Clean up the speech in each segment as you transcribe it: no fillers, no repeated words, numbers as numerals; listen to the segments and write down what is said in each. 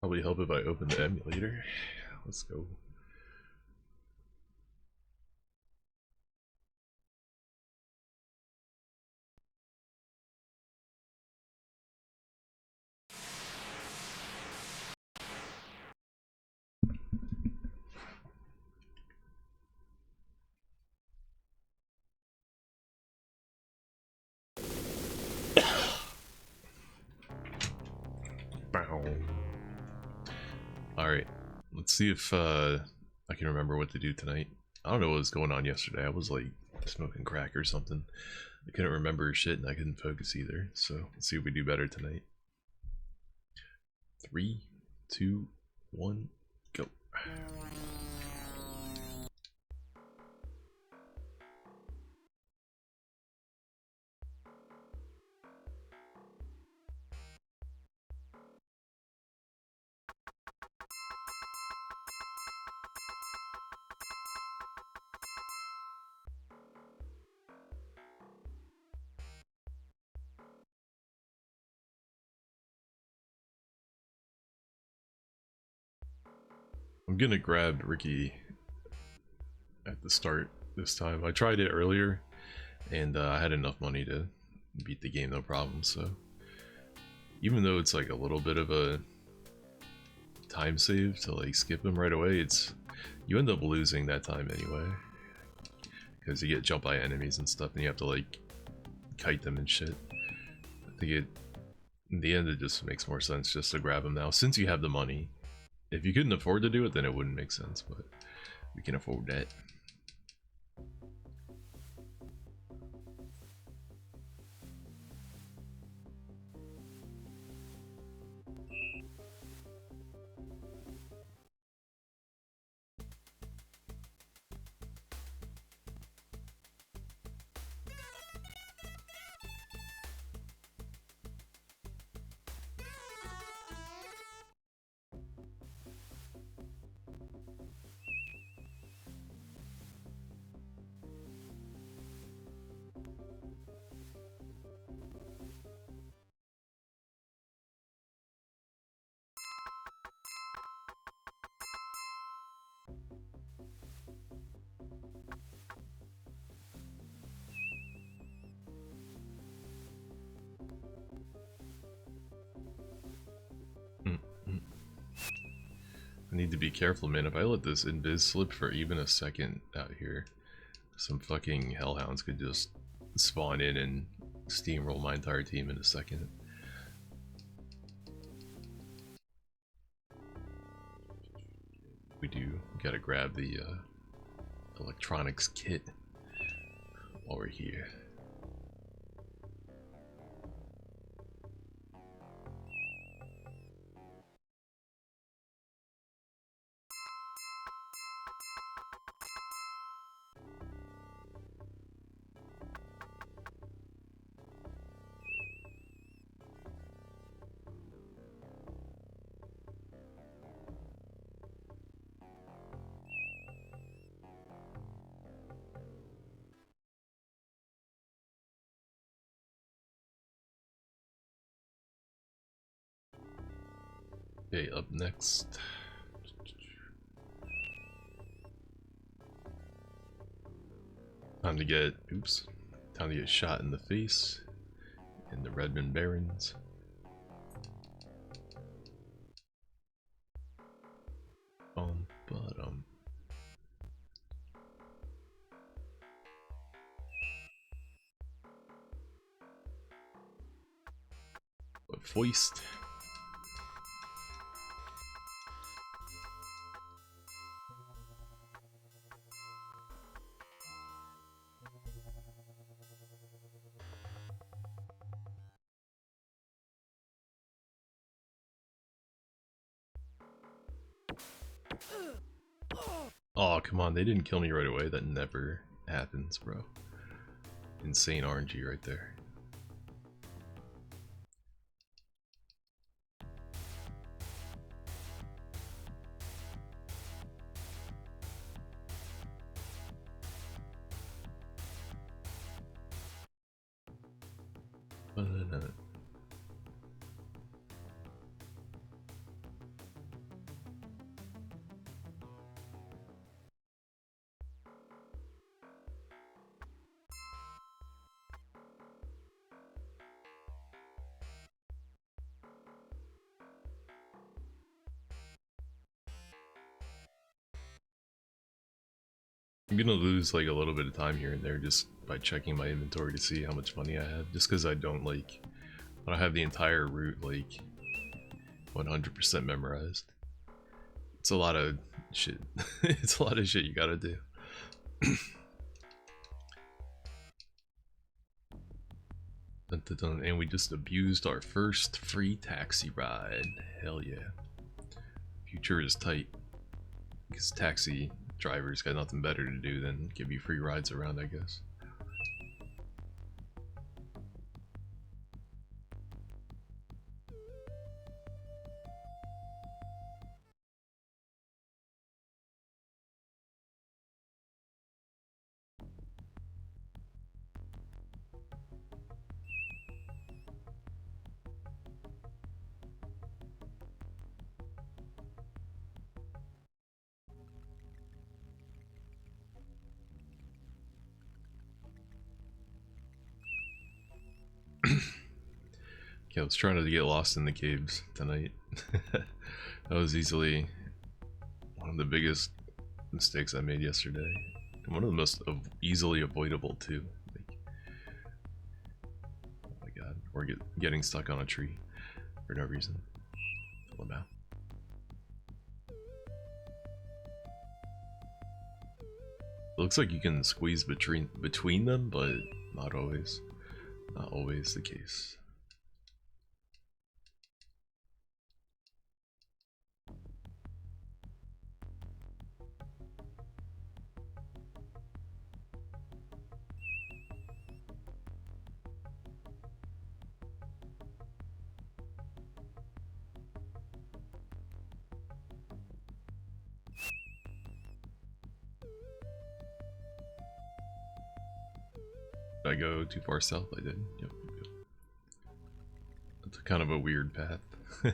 Probably help if I open the emulator. Let's go. Alright, let's see if I can remember what to do tonight. I don't know what was going on yesterday. I was like smoking crack or something. I couldn't remember shit and I couldn't focus either. So let's see if we do better tonight. 3, 2, 1, go. I'm gonna grab Ricky at the start this time. I tried it earlier and I had enough money to beat the game no problem, so even though it's like a little bit of a time save to like skip him right away, you end up losing that time anyway because you get jumped by enemies and stuff and you have to like kite them and shit. I think in the end it just makes more sense just to grab him now since you have the money. If you couldn't afford to do it, then it wouldn't make sense, but we can afford that. I need to be careful, man. If I let this invis slip for even a second out here, some fucking hellhounds could just spawn in and steamroll my entire team in a second. We gotta grab the electronics kit while we're here. Okay, up next. Time to get shot in the face in the Redmond Barrens. Bottom. Foist. Oh, come on, they didn't kill me right away. That never happens, bro. Insane RNG right there. gonna lose like a little bit of time here and there just by checking my inventory to see how much money I have, just because I don't have the entire route like 100% memorized. It's a lot of shit. It's a lot of shit you gotta do. And we just abused our first free taxi ride. Hell yeah. Future is tight. Because taxi drivers got nothing better to do than give you free rides around, I guess. Yeah, I was trying to get lost in the caves tonight. That was easily one of the biggest mistakes I made yesterday. And one of the most easily avoidable too. Like, oh my god. Or getting stuck on a tree for no reason. Lamau. It looks like you can squeeze between them, but not always. Not always the case. Did I go too far south? I did. Yep. It's kind of a weird path. I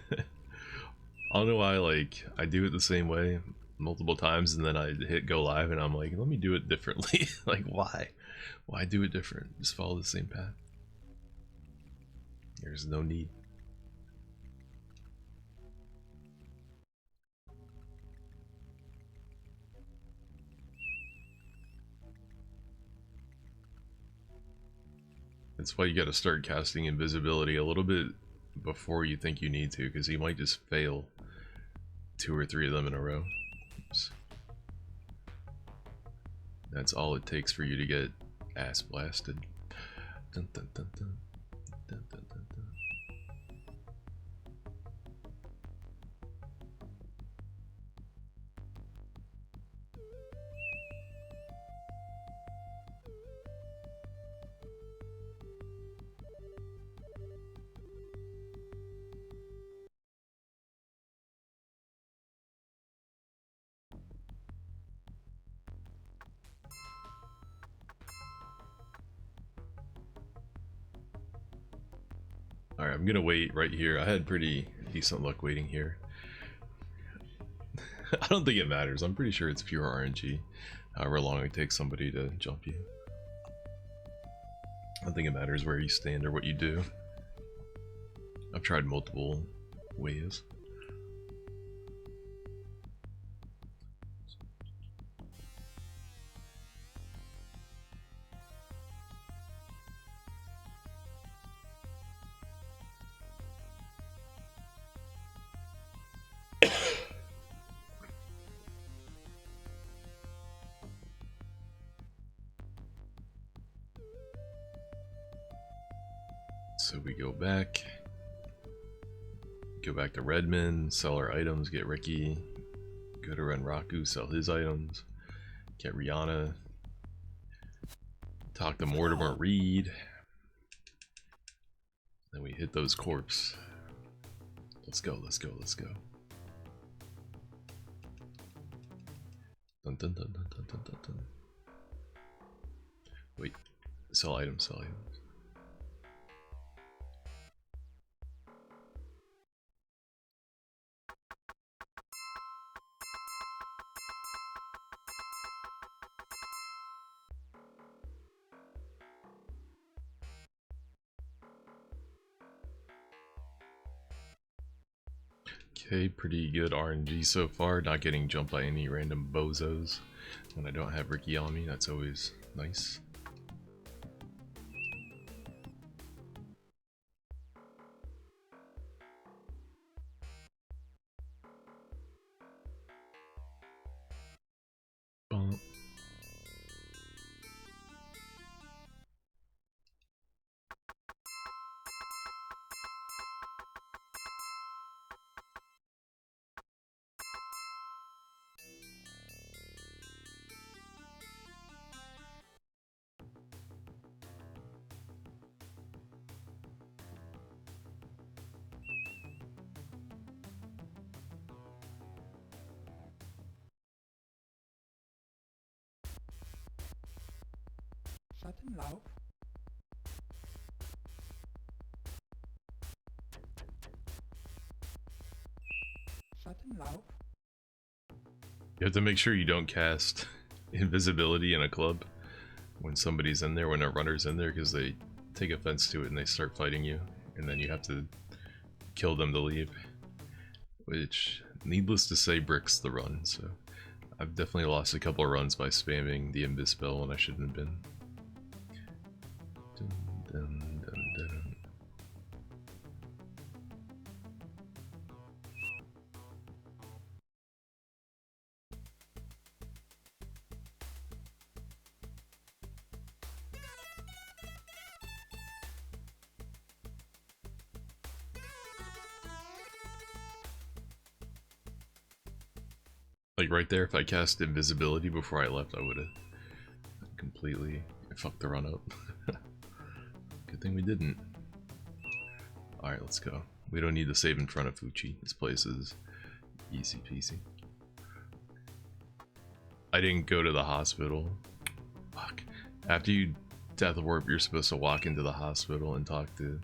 don't know why, like, I do it the same way multiple times and then I hit go live and I'm like, let me do it differently. Like, why? Why do it different? Just follow the same path. There's no need. That's why you gotta start casting invisibility a little bit before you think you need to, because you might just fail 2 or 3 of them in a row. Oops. That's all it takes for you to get ass blasted. Dun, dun, dun, dun. Dun, dun, dun, dun. Alright, I'm gonna wait right here. I had pretty decent luck waiting here. I don't think it matters. I'm pretty sure it's pure RNG. However long it takes somebody to jump you. I don't think it matters where you stand or what you do. I've tried multiple ways. So we go back to Redmond, sell our items, get Ricky, go to Renraku, sell his items, get Rihanna, talk to Mortimer Reed, then we hit those corpse. Let's go, let's go, let's go. Dun, dun, dun, dun, dun, dun, dun, dun. Wait, sell items, sell items. Okay, pretty good RNG so far, not getting jumped by any random bozos. when I don't have Ricky on me. That's always nice. Bump. Schattenlauf. Schattenlauf. You have to make sure you don't cast invisibility in a club when somebody's in there, when a runner's in there, because they take offense to it and they start fighting you, and then you have to kill them to leave. Which, needless to say, bricks the run, so I've definitely lost a couple of runs by spamming the invis spell when I shouldn't have been. Dun, dun, dun, dun. Like right there, if I cast invisibility before I left, I would have completely fucked the run up. Good thing we didn't. Alright, let's go. We don't need to save in front of Fuchi. This place is easy peasy. I didn't go to the hospital. Fuck. After you death warp, you're supposed to walk into the hospital and talk to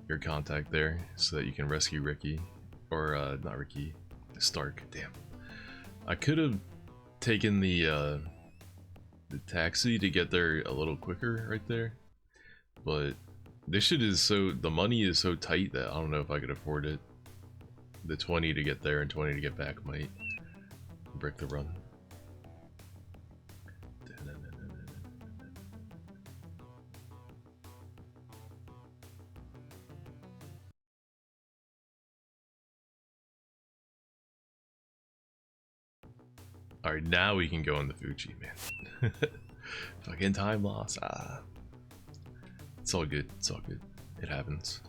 your contact there so that you can rescue Ricky. Or, not Ricky. Stark. Damn. I could have taken the taxi to get there a little quicker right there. But this shit is so... the money is so tight that I don't know if I could afford it. The 20 to get there and 20 to get back might brick the run. Alright, now we can go on the Fuji, man. Fucking time loss. Ah. It's all good. It's all good. It happens.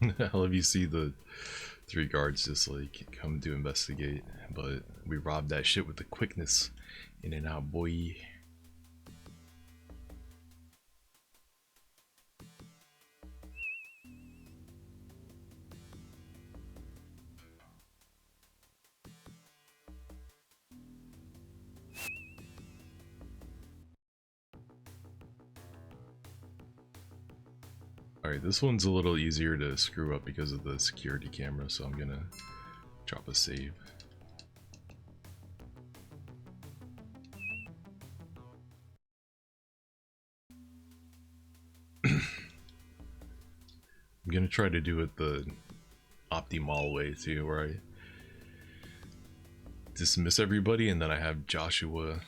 I love you see the 3 guards just like come to investigate, but we robbed that shit with the quickness. In and out, boy. Alright, this one's a little easier to screw up because of the security camera, so I'm gonna drop a save. I'm gonna try to do it the optimal way too, where I dismiss everybody and then I have Joshua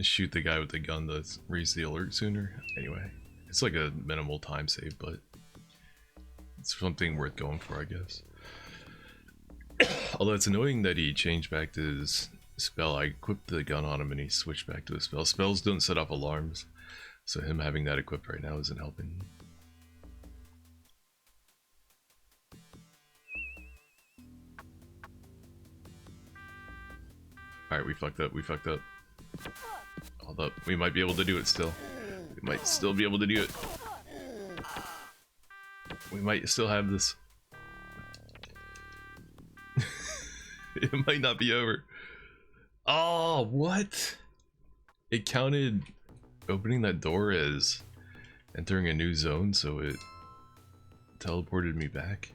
shoot the guy with the gun to raise the alert sooner. Anyway, it's like a minimal time save, but it's something worth going for, I guess. Although it's annoying that he changed back to his spell. I equipped the gun on him and he switched back to his spell. Spells don't set off alarms, so him having that equipped right now isn't helping. Alright, we fucked up, we fucked up. Hold up, we might be able to do it still. We might still be able to do it. We might still have this. It might not be over. Oh, what? It counted opening that door as entering a new zone, so it teleported me back.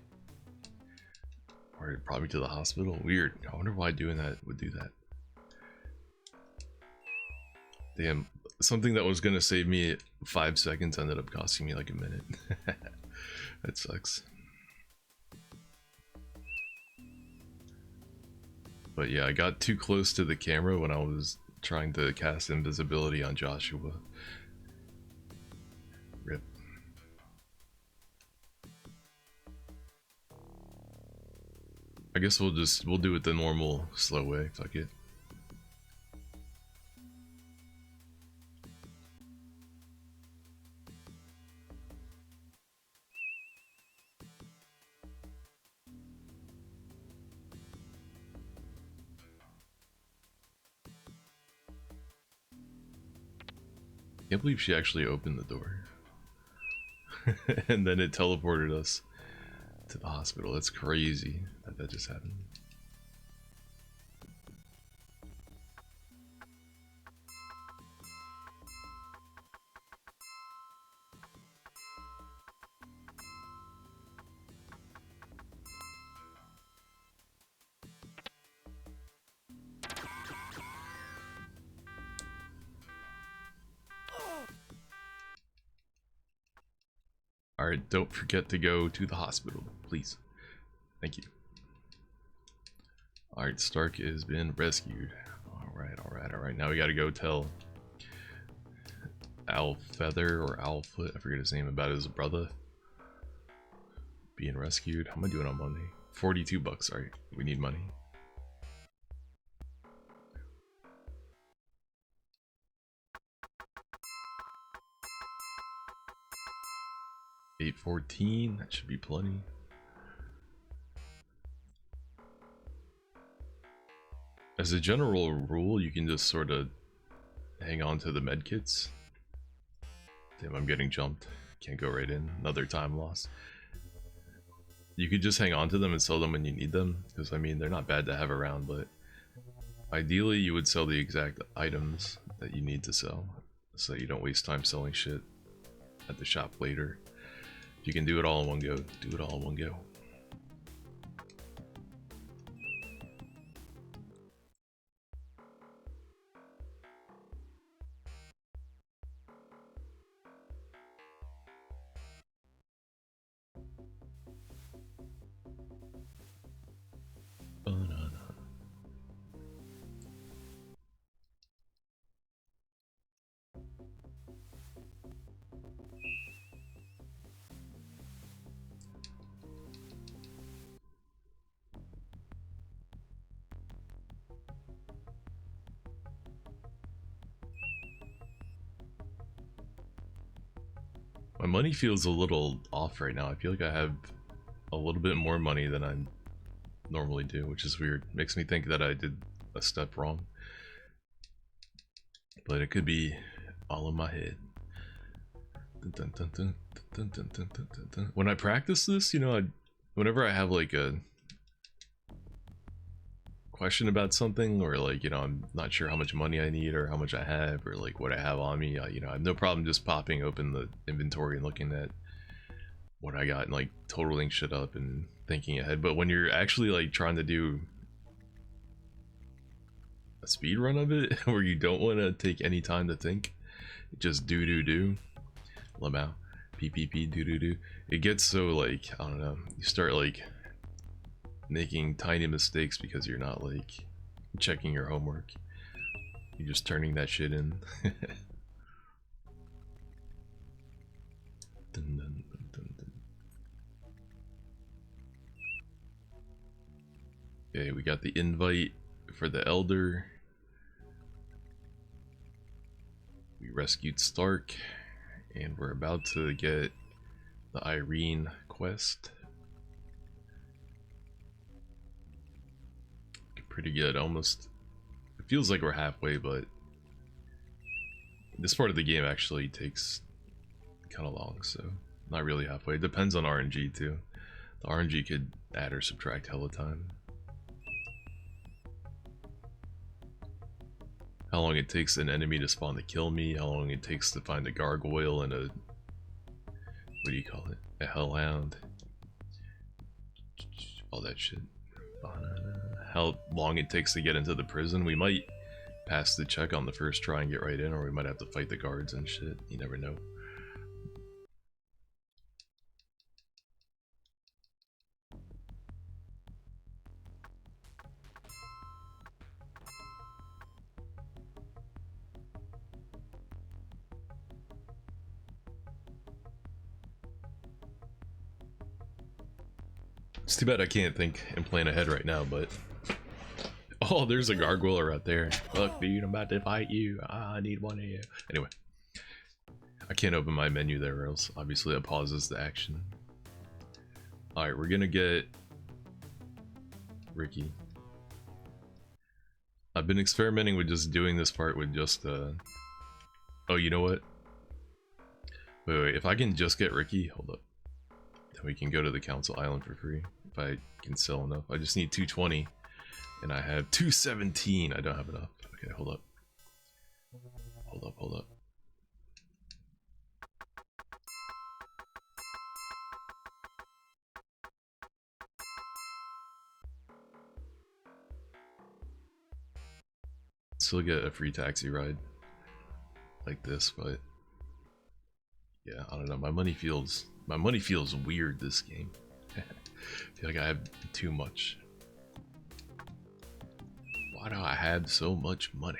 Or it brought me to the hospital. Weird. I wonder why doing that would do that. Damn, something that was gonna save me 5 seconds ended up costing me like a minute. That sucks. But yeah, I got too close to the camera when I was trying to cast invisibility on Joshua. Rip. I guess we'll do it the normal slow way. Fuck it. Can't believe she actually opened the door. And then it teleported us to the hospital. That's crazy that just happened. Alright, don't forget to go to the hospital, please. Thank you. Alright, Stark has been rescued. Alright. Now we gotta go tell Al Feather or Alfoot, I forget his name, about his brother being rescued. How am I doing on Monday? 42 bucks, alright. We need money. $8.14, that should be plenty. As a general rule, you can just sort of hang on to the medkits. Damn, I'm getting jumped. Can't go right in. Another time loss. You could just hang on to them and sell them when you need them, because I mean, they're not bad to have around, but ideally you would sell the exact items that you need to sell, so that you don't waste time selling shit at the shop later. If you can do it all in one go, do it all in one go. My money feels a little off right now. I feel like I have a little bit more money than I normally do, which is weird. Makes me think that I did a step wrong. But it could be all in my head. When I practice this, you know, whenever I have like a question about something, or like, you know, I'm not sure how much money I need or how much I have or like what I have on me, you know, I have no problem just popping open the inventory and looking at when I got and like totaling shit up and thinking ahead. But when you're actually like trying to do a speed run of it where you don't want to take any time to think, just do lamau ppp do, it gets so like, I don't know, you start like making tiny mistakes because you're not like checking your homework, you're just turning that shit in. Dun, dun, dun, dun, dun. Okay, we got the invite for the elder. We rescued Stark, and we're about to get the Irene quest. Pretty good, almost. It feels like we're halfway, but this part of the game actually takes kind of long, so not really halfway. It depends on RNG too. The RNG could add or subtract hella time. How long it takes an enemy to spawn to kill me, how long it takes to find a gargoyle and a, what do you call it, a hellhound, all that shit. How long it takes to get into the prison. We might pass the check on the first try and get right in, or we might have to fight the guards and shit, you never know. It's too bad I can't think and plan ahead right now, but... Oh, there's a gargoyle right there. Look, dude, I'm about to fight you. I need one of you. Anyway. I can't open my menu there, or else obviously it pauses the action. Alright, we're gonna get... Ricky. I've been experimenting with just doing this part with just, Oh, you know what? Wait, if I can just get Ricky, hold up. Then we can go to the Council Island for free. If I can sell enough. I just need 220. And I have 217. I don't have enough. Okay, hold up. Hold up. Still get a free taxi ride like this, but yeah, I don't know. My money feels weird this game. I feel like I have too much. Why do I have so much money?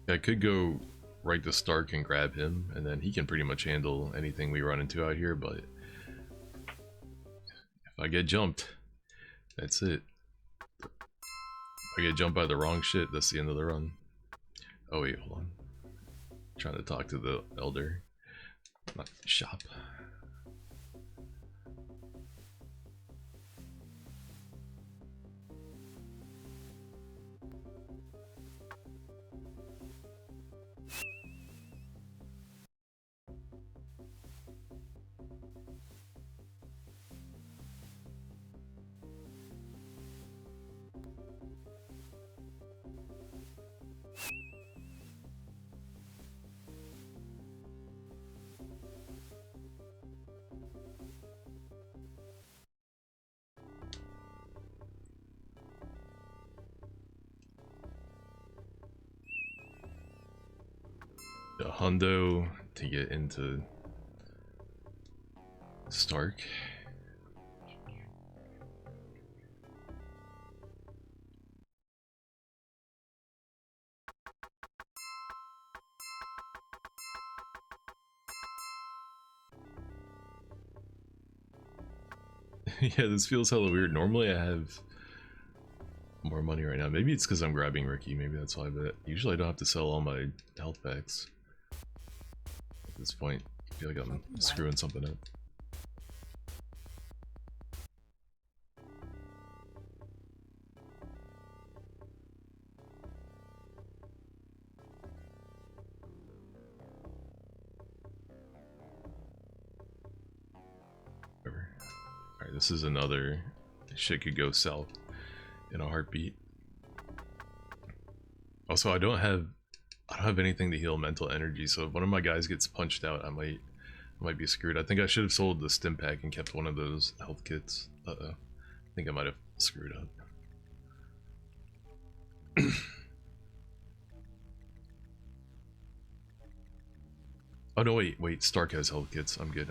I could go right to Stark and grab him, and then he can pretty much handle anything we run into out here, but if I get jumped, that's it. If I get jumped by the wrong shit, that's the end of the run. Oh wait, hold on. I'm trying to talk to the elder. Not shop. A hundo to get into Stark. Yeah, this feels hella weird. Normally I have more money right now. Maybe it's because I'm grabbing Ricky. Maybe that's why, but usually I don't have to sell all my health packs. At this point, I feel like I'm screwing something up. Alright, this is another shit could go south in a heartbeat. Also, I don't have anything to heal mental energy, so if one of my guys gets punched out, I might be screwed. I think I should have sold the stim pack and kept one of those health kits. Uh-oh. I think I might have screwed up. Oh no, wait, Stark has health kits. I'm good.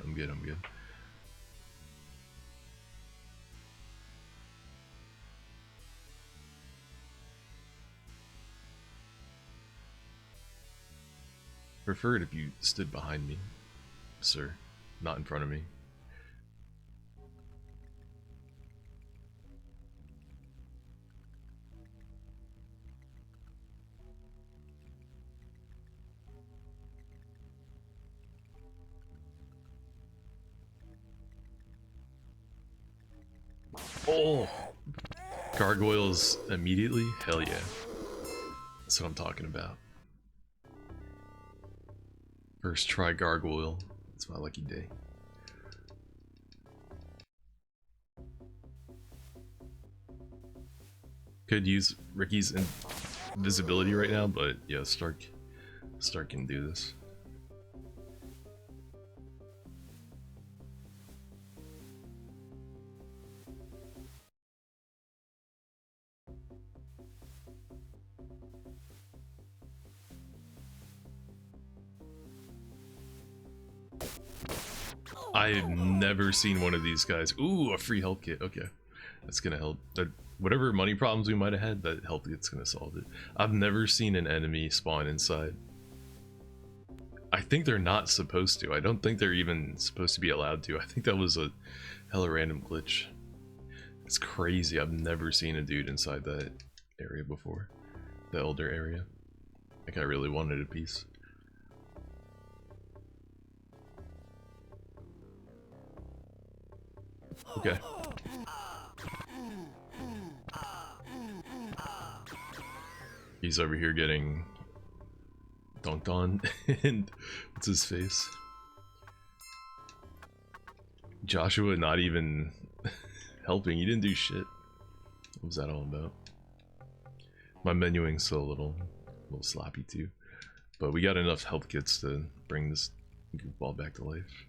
Prefer it if you stood behind me, sir, not in front of me. Oh! Gargoyles immediately? Hell yeah. That's what I'm talking about. First try gargoyle. It's my lucky day. Could use Ricky's invisibility right now, but yeah, Stark can do this. I've never seen one of these guys. Ooh, a free health kit. Okay, that's gonna help. That whatever money problems we might have had, that health kit's gonna solve it. I've never seen an enemy spawn inside. I think they're not supposed to. I don't think they're even supposed to be allowed to. I think that was a hella random glitch. It's crazy. I've never seen a dude inside that area before. The Elder area. Like I really wanted a piece. Okay. He's over here getting dunked on, and what's his face? Joshua not even helping. He didn't do shit. What was that all about? My menuing's still a little sloppy too, but we got enough health kits to bring this goofball back to life.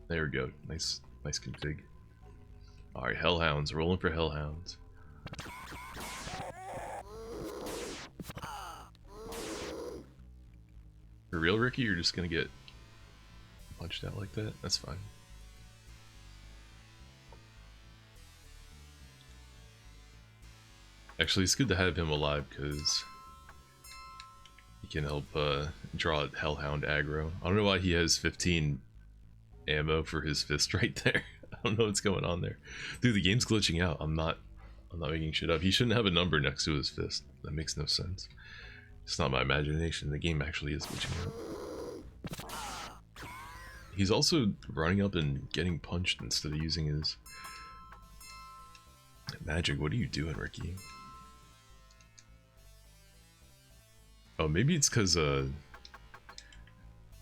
There we go. Nice config. Alright, Hellhounds. Rolling for Hellhounds. For real, Ricky? You're just gonna get punched out like that? That's fine. Actually, it's good to have him alive because he can help draw Hellhound aggro. I don't know why he has 15 ammo for his fist right there. I don't know what's going on there. Dude, the game's glitching out. I'm not making shit up. He shouldn't have a number next to his fist. That makes no sense. It's not my imagination. The game actually is glitching out. He's also running up and getting punched instead of using his magic. What are you doing, Ricky? Oh, maybe it's because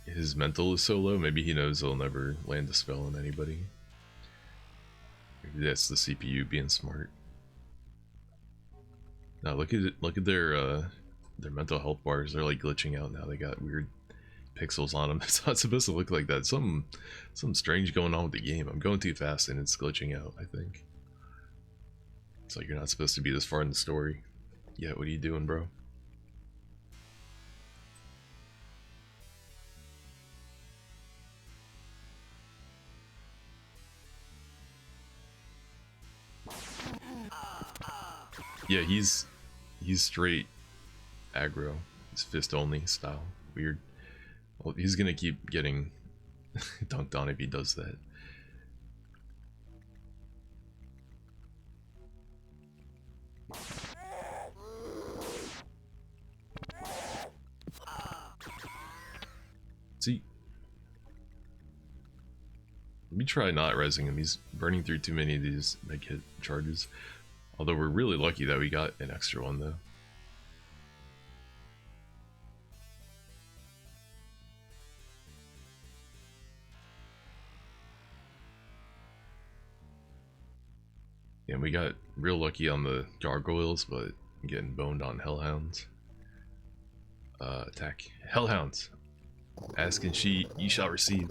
his mental is so low. Maybe he knows he'll never land a spell on anybody. Maybe that's the CPU being smart. Now look at their mental health bars. They're like glitching out now. They got weird pixels on them. It's not supposed to look like that. Something strange going on with the game. I'm going too fast and it's glitching out, I think. It's like you're not supposed to be this far in the story. Yeah, what are you doing, bro? Yeah, he's straight aggro. He's fist only style. Weird. Well, he's gonna keep getting dunked on if he does that. See, let me try not resing him. He's burning through too many of these big hit charges. Although we're really lucky that we got an extra one though. And we got real lucky on the gargoyles, but I'm getting boned on hellhounds. Attack. Hellhounds! Ask and ye shall receive.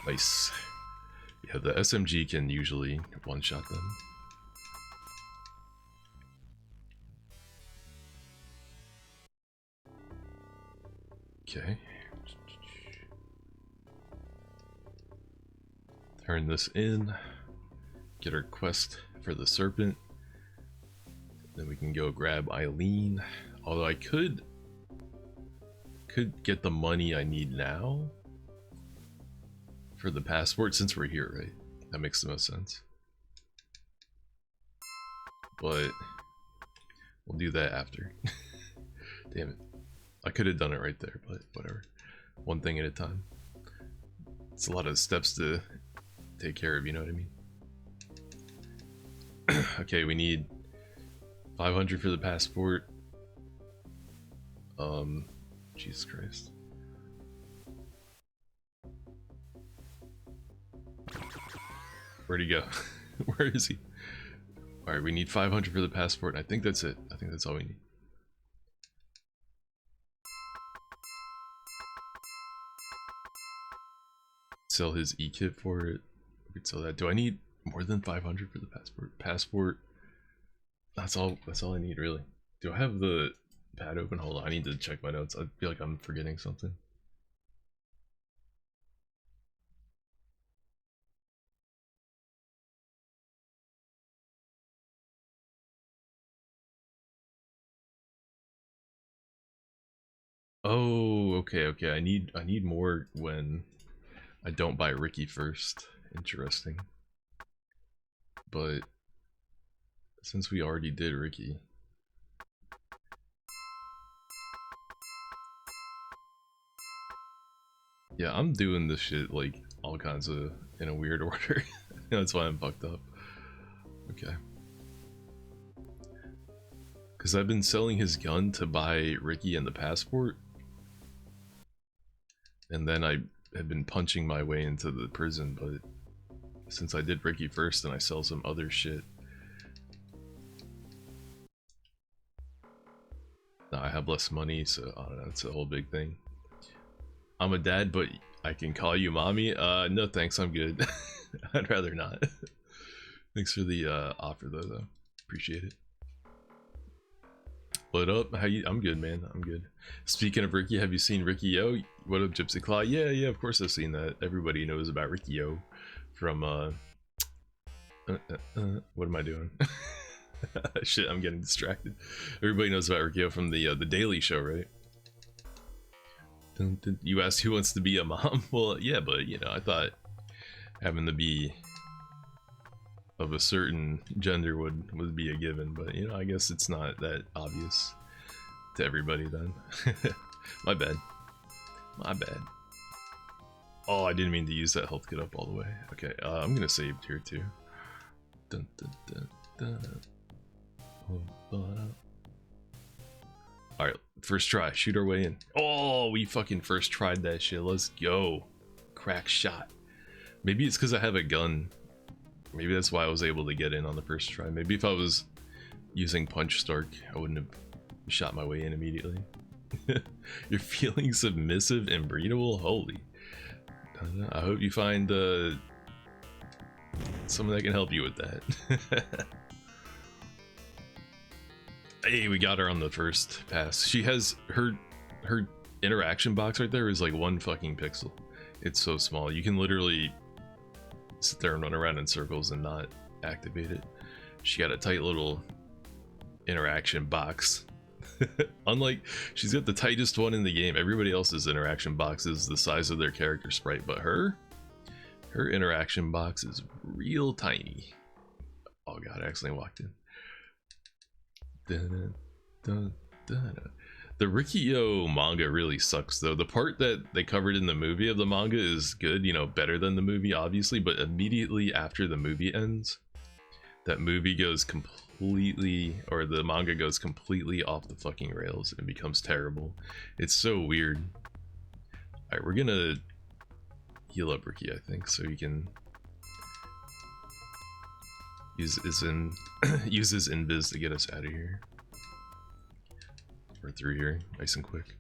Nice. Yeah, the SMG can usually one-shot them. Okay. Turn this in. Get our quest for the serpent. Then we can go grab Eileen. Although I could get the money I need now for the passport since we're here, right? That makes the most sense. But we'll do that after. Damn it. I could have done it right there, but whatever. One thing at a time. It's a lot of steps to take care of, you know what I mean? Okay, we need 500 for the passport. Jesus Christ. Where'd he go? Where is he? Alright, we need 500 for the passport, and I think that's it. I think that's all we need. Sell his e-kit for it. We could sell that. Do I need more than 500 for the passport? Passport. That's all I need, really. Do I have the pad open? Hold on, I need to check my notes. I feel like I'm forgetting something. Oh, okay. I need more when I don't buy Ricky first. Interesting. But since we already did Ricky, yeah, I'm doing this shit like all kinds of in a weird order. That's why I'm fucked up. Okay. Because I've been selling his gun to buy Ricky and the passport. And then I have been punching my way into the prison, but since I did Ricky first, then I sell some other shit. Now I have less money, so I don't know, it's a whole big thing. I'm a dad, but I can call you mommy? No thanks, I'm good. I'd rather not. Thanks for the offer though. Appreciate it. What up? How you? I'm good, man. I'm good. Speaking of Ricky, have you seen Ricky Yo? What up, Gypsy Claw? Yeah, of course I've seen that. Everybody knows about Ricky Yo from what am I doing? Shit, I'm getting distracted. Everybody knows about Ricky Yo from the Daily Show, right? You asked who wants to be a mom? Well, yeah, but you know, I thought having to be of a certain gender would be a given, but you know, I guess it's not that obvious to everybody then. My bad. Oh, I didn't mean to use that health kit up all the way. Okay, I'm gonna save tier 2. Dun, dun, dun, dun. Alright, first try, shoot our way in. Oh, we fucking first tried that shit. Let's go. Crack shot. Maybe it's because I have a gun. Maybe that's why I was able to get in on the first try. Maybe if I was using Punch Stark, I wouldn't have shot my way in immediately. You're feeling submissive and breedable? Holy. I hope you find someone that can help you with that. Hey, we got her on the first pass. She has her interaction box right there is like 1 fucking pixel. It's so small. You can literally sit there and run around in circles and not activate it. She got a tight little interaction box. Unlike, she's got the tightest one in the game. Everybody else's interaction box is the size of their character sprite, but her interaction box is real tiny. Oh god, I accidentally walked in. Dun, dun, dun, dun. The Rikio manga really sucks though. The part that they covered in the movie of the manga is good, you know, better than the movie obviously, but immediately after the movie ends, that movie goes completely, or the manga goes completely off the fucking rails and becomes terrible. It's so weird. Alright, we're gonna heal up Ricky, I think, so he can uses invis to get us out of here. We're through here, nice and quick.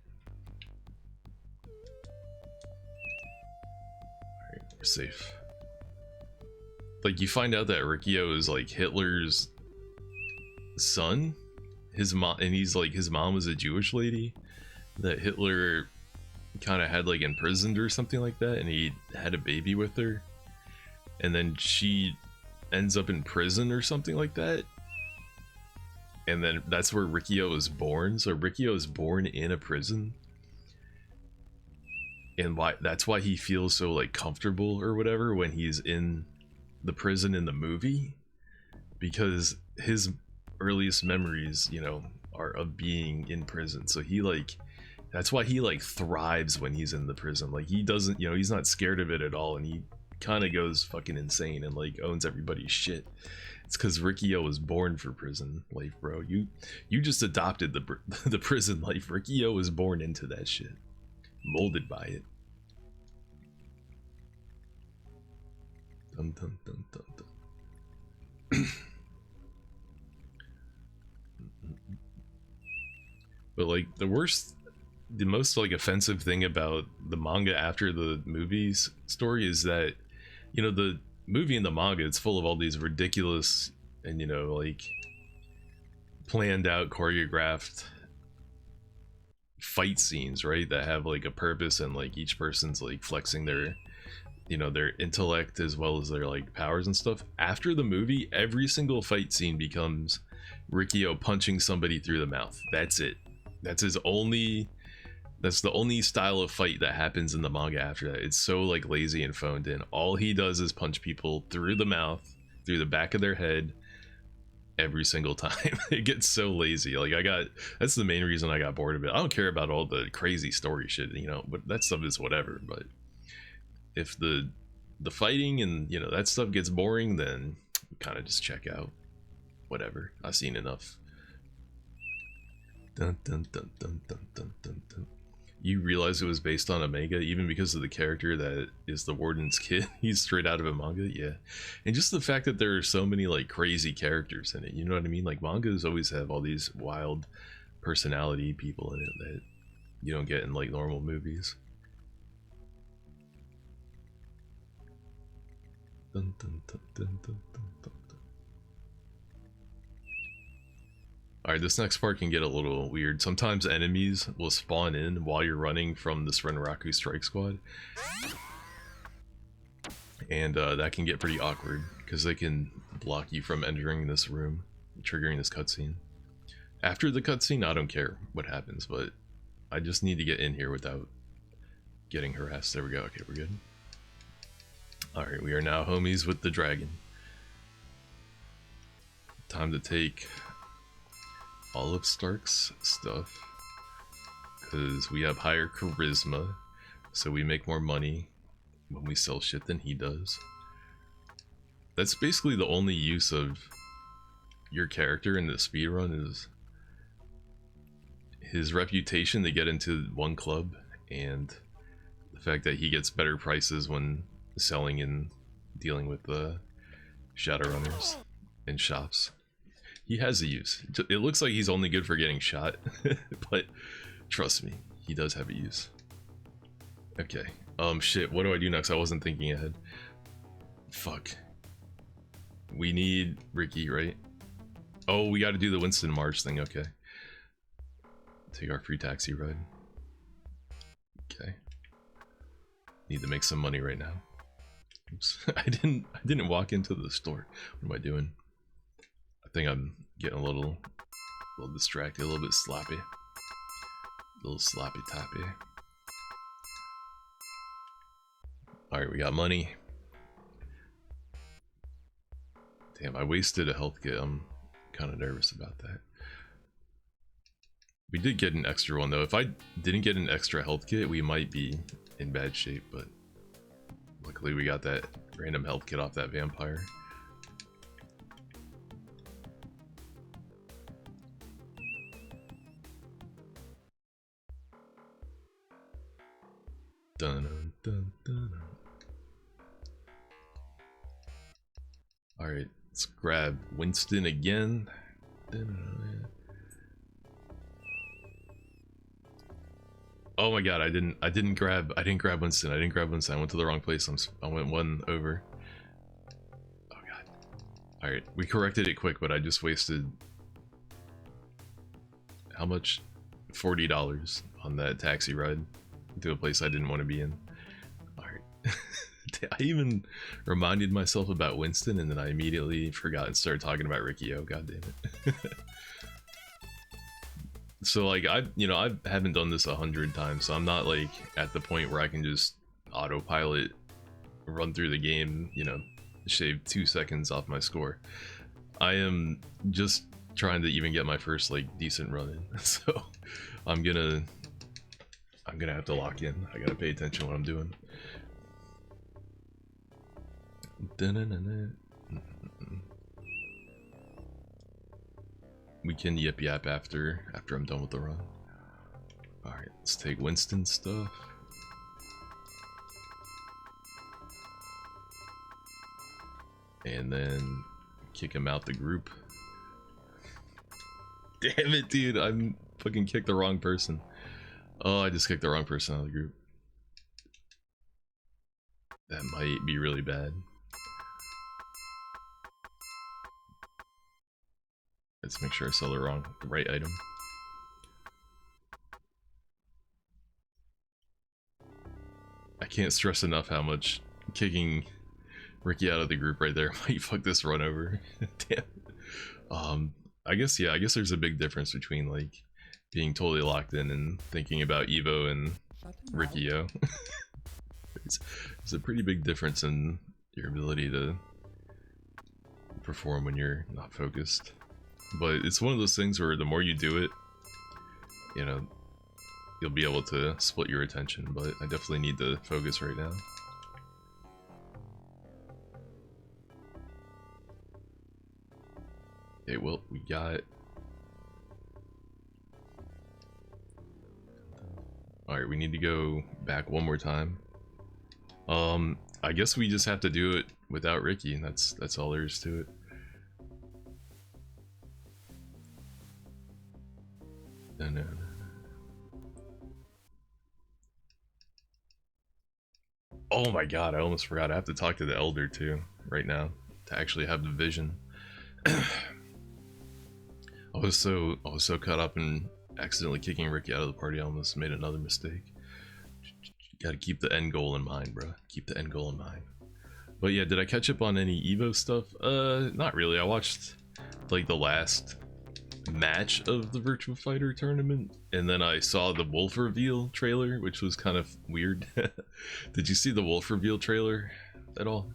Alright, we're safe. Like, you find out that Riccio is like Hitler's son, his mom, and he's like, his mom was a Jewish lady that Hitler kind of had like imprisoned or something like that, and he had a baby with her, and then she ends up in prison or something like that, and then that's where Riccio is born. So Riccio is born in a prison, and that's why he feels so like comfortable or whatever when he's in the prison in the movie, because his earliest memories, you know, are of being in prison. So he like, that's why he like thrives when he's in the prison. Like, he doesn't, you know, he's not scared of it at all, and he kind of goes fucking insane and like owns everybody's shit. It's because Riccio was born for prison life, bro. You just adopted the prison life. Riccio was born into that shit, molded by it. Dun, dun, dun, dun, dun. But like the most like offensive thing about the manga after the movie's story is that, you know, the movie and the manga, it's full of all these ridiculous and, you know, like planned out, choreographed fight scenes, right, that have like a purpose, and like each person's like flexing their, you know, their intellect as well as their like powers and stuff. After the movie, every single fight scene becomes Riccio punching somebody through the mouth. That's it. That's the only style of fight that happens in the manga after that. It's so like lazy and phoned in. All he does is punch people through the mouth, through the back of their head, every single time. It gets so lazy. Like, that's the main reason I got bored of it. I don't care about all the crazy story shit, you know, but that stuff is whatever. But if the fighting and, you know, that stuff gets boring, then kind of just check out. Whatever, I've seen enough. Dun, dun, dun, dun, dun, dun, dun, dun. You realize it was based on a manga even because of the character that is the warden's kid. He's straight out of a manga. Yeah, and just the fact that there are so many like crazy characters in it, you know what I mean? Like, mangas always have all these wild personality people in it that you don't get in like normal movies. Dun, dun, dun, dun, dun, dun, dun. Alright, this next part can get a little weird. Sometimes enemies will spawn in while you're running from this Renraku Strike Squad. And that can get pretty awkward, because they can block you from entering this room, triggering this cutscene. After the cutscene, I don't care what happens, but I just need to get in here without getting harassed. There we go. Okay, we're good. Alright, we are now homies with the dragon. Time to take all of Stark's stuff, because we have higher charisma, so we make more money when we sell shit than he does. That's basically the only use of your character in the speedrun, is his reputation to get into one club, and the fact that he gets better prices when selling and dealing with the Shadowrunners in shops. He has a use. It looks like he's only good for getting shot, but trust me, he does have a use. Okay. Shit, what do I do next? I wasn't thinking ahead. Fuck. We need Ricky, right? Oh, we gotta do the Winston March thing, okay. Take our free taxi ride. Okay. Need to make some money right now. Oops. I didn't walk into the store. What am I doing? I think I'm getting a little distracted, a little bit sloppy. A little sloppy toppy. Alright, we got money. Damn, I wasted a health kit. I'm kind of nervous about that. We did get an extra one though. If I didn't get an extra health kit, we might be in bad shape, but luckily we got that random health kit off that vampire. Dun, dun, dun, dun. Alright, Let's grab Winston again. Oh my god, I didn't grab Winston. I went to the wrong place. I went one over. Oh god. Alright, we corrected it quick, but I just wasted how much? $40 on that taxi ride to a place I didn't want to be in. Alright. I even reminded myself about Winston and then I immediately forgot and started talking about Rikio. God damn it. So like I haven't done this 100 times, so I'm not like at the point where I can just autopilot run through the game, you know, shave 2 seconds off my score. I am just trying to even get my first like decent run in. So I'm gonna have to lock in. I gotta pay attention to what I'm doing. We can yip yap after I'm done with the run. Alright, let's take Winston's stuff. And then kick him out the group. Damn it, dude, I'm fucking kicked the wrong person. Oh, I just kicked the wrong person out of the group. That might be really bad. Let's make sure I sell the right item. I can't stress enough how much kicking Ricky out of the group right there might fuck this run over. Damn. I guess there's a big difference between like being totally locked in and thinking about Evo and Rikio. There's a pretty big difference in your ability to perform when you're not focused. But it's one of those things where the more you do it, you know, you'll be able to split your attention, but I definitely need to focus right now. Okay, well, we got... Alright, we need to go back one more time. I guess we just have to do it without Ricky, and that's all there is to it. No. Oh my god, I almost forgot. I have to talk to the Elder too, right now, to actually have the vision. I was so caught up in accidentally kicking Ricky out of the party, I almost made another mistake. Gotta keep the end goal in mind, bro. Keep the end goal in mind. But yeah, did I catch up on any Evo stuff? Not really. I watched like the last match of the Virtua Fighter tournament, and then I saw the Wolf reveal trailer, which was kind of weird. Did you see the Wolf reveal trailer at all?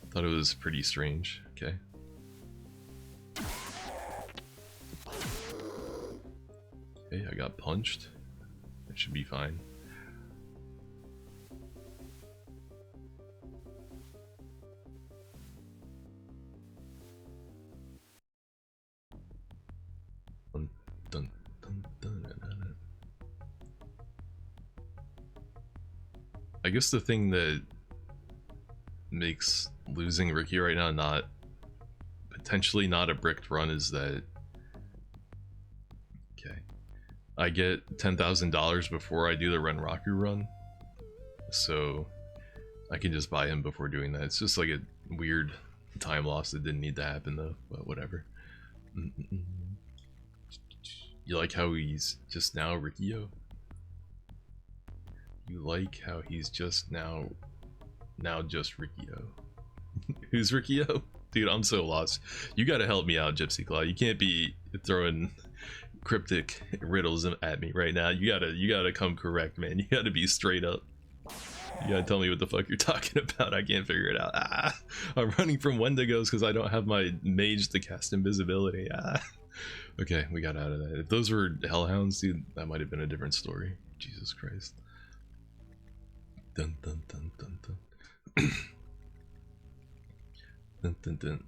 I thought it was pretty strange. Okay. Okay, I got punched. That should be fine. I guess the thing that makes losing Ricky right now potentially not a bricked run is that, okay, I get $10,000 before I do the Renraku run, so I can just buy him before doing that. It's just like a weird time loss that didn't need to happen though, but whatever. You like how he's just now Rikio? You like how he's just now just Rikio? Who's Rikio? Dude, I'm so lost. You gotta help me out, Gypsy Claw. You can't be throwing cryptic riddles at me right now. You gotta come correct, man. You gotta be straight up. You gotta tell me what the fuck you're talking about. I can't figure it out. I'm running from Wendigos because I don't have my mage to cast invisibility. Okay, we got out of that. If those were hellhounds, dude, that might have been a different story. Jesus Christ. Dun dun dun dun dun. Dun dun dun.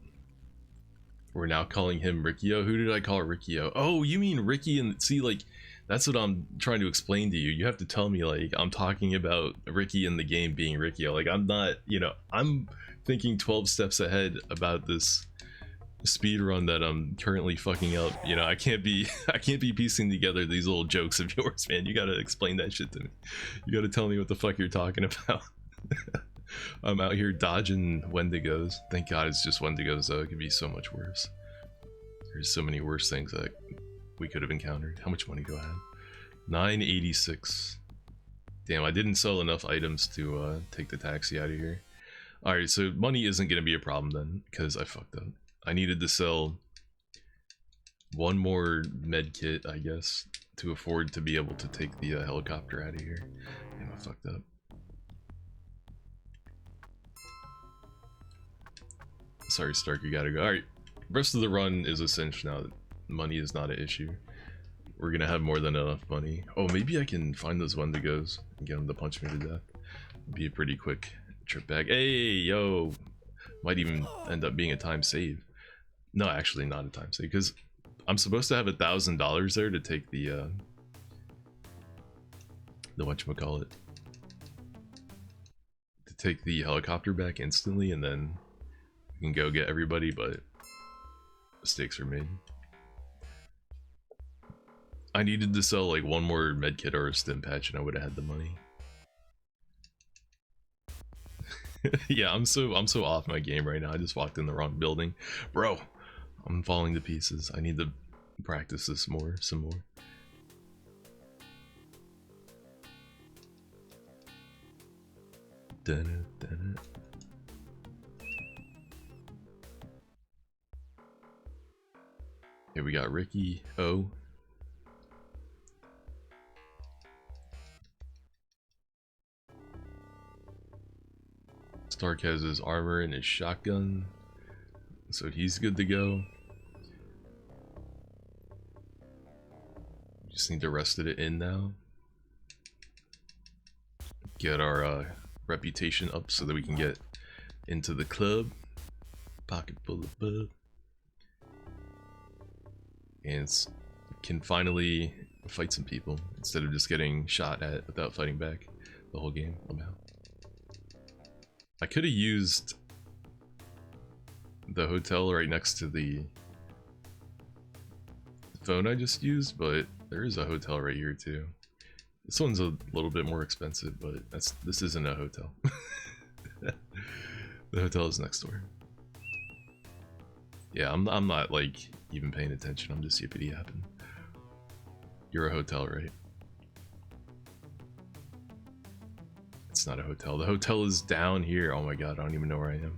We're now calling him Rikio. Who did I call Rikio? Oh, you mean Ricky? And see, like, That's what I'm trying to explain to you. You have to tell me, like, I'm talking about Ricky in the game being Ricky. Like, I'm not, you know, I'm thinking 12 steps ahead about this speed run that I'm currently fucking up. You know, I can't be I can't be piecing together these little jokes of yours, man. You gotta explain that shit to me. You gotta tell me what the fuck you're talking about. I'm out here dodging Wendigos. Thank God it's just Wendigos though. It could be so much worse. There's so many worse things that we could have encountered. How much money do I have? 986. Damn, I didn't sell enough items to take the taxi out of here. Alright, so money isn't going to be a problem then, because I fucked up. I needed to sell one more med kit, I guess, to afford to be able to take the helicopter out of here. Damn, I fucked up. Sorry, Stark, you gotta go. Alright, rest of the run is essential now that money is not an issue. We're gonna have more than enough money. Oh, maybe I can find those Wendigos and get them to punch me to death. It'd be a pretty quick trip back. Hey, yo! Might even end up being a time save. No, actually not a time save, because I'm supposed to have $1,000 there to take the whatchamacallit. To take the helicopter back instantly, and then we can go get everybody, but mistakes were made. I needed to sell like one more medkit or a stim patch and I would have had the money. Yeah, I'm so off my game right now. I just walked in the wrong building. Bro, I'm falling to pieces. I need to practice this more, some more. Dun it, dun it. Here we got Ricky O. Stark has his armor and his shotgun, so he's good to go. Just need to rest it in now. Get our reputation up so that we can get into the club. Pocket full of bub. And can finally fight some people instead of just getting shot at without fighting back the whole game somehow. I could have used the hotel right next to the phone I just used, but there is a hotel right here too. This one's a little bit more expensive, but this isn't a hotel. The hotel is next door. Yeah, I'm not like even paying attention. I'm just yippity yapping. You're a hotel, right? It's not a hotel. The hotel is down here. Oh my god, I don't even know where I am.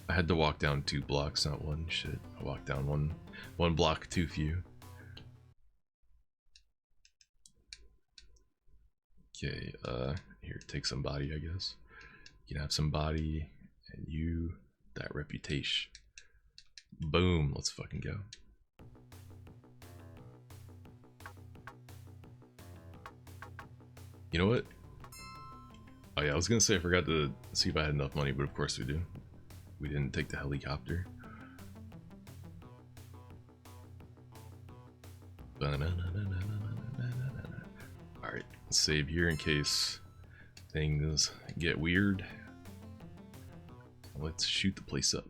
I had to walk down 2 blocks, not one. Shit, I walked down one block too few. Okay, here, take some body, I guess. You can have some body, and you, that reputation. Boom, let's fucking go. You know what? Oh yeah, I was gonna say I forgot to see if I had enough money, but of course we do. We didn't take the helicopter. Alright, let's save here in case things get weird. Let's shoot the place up.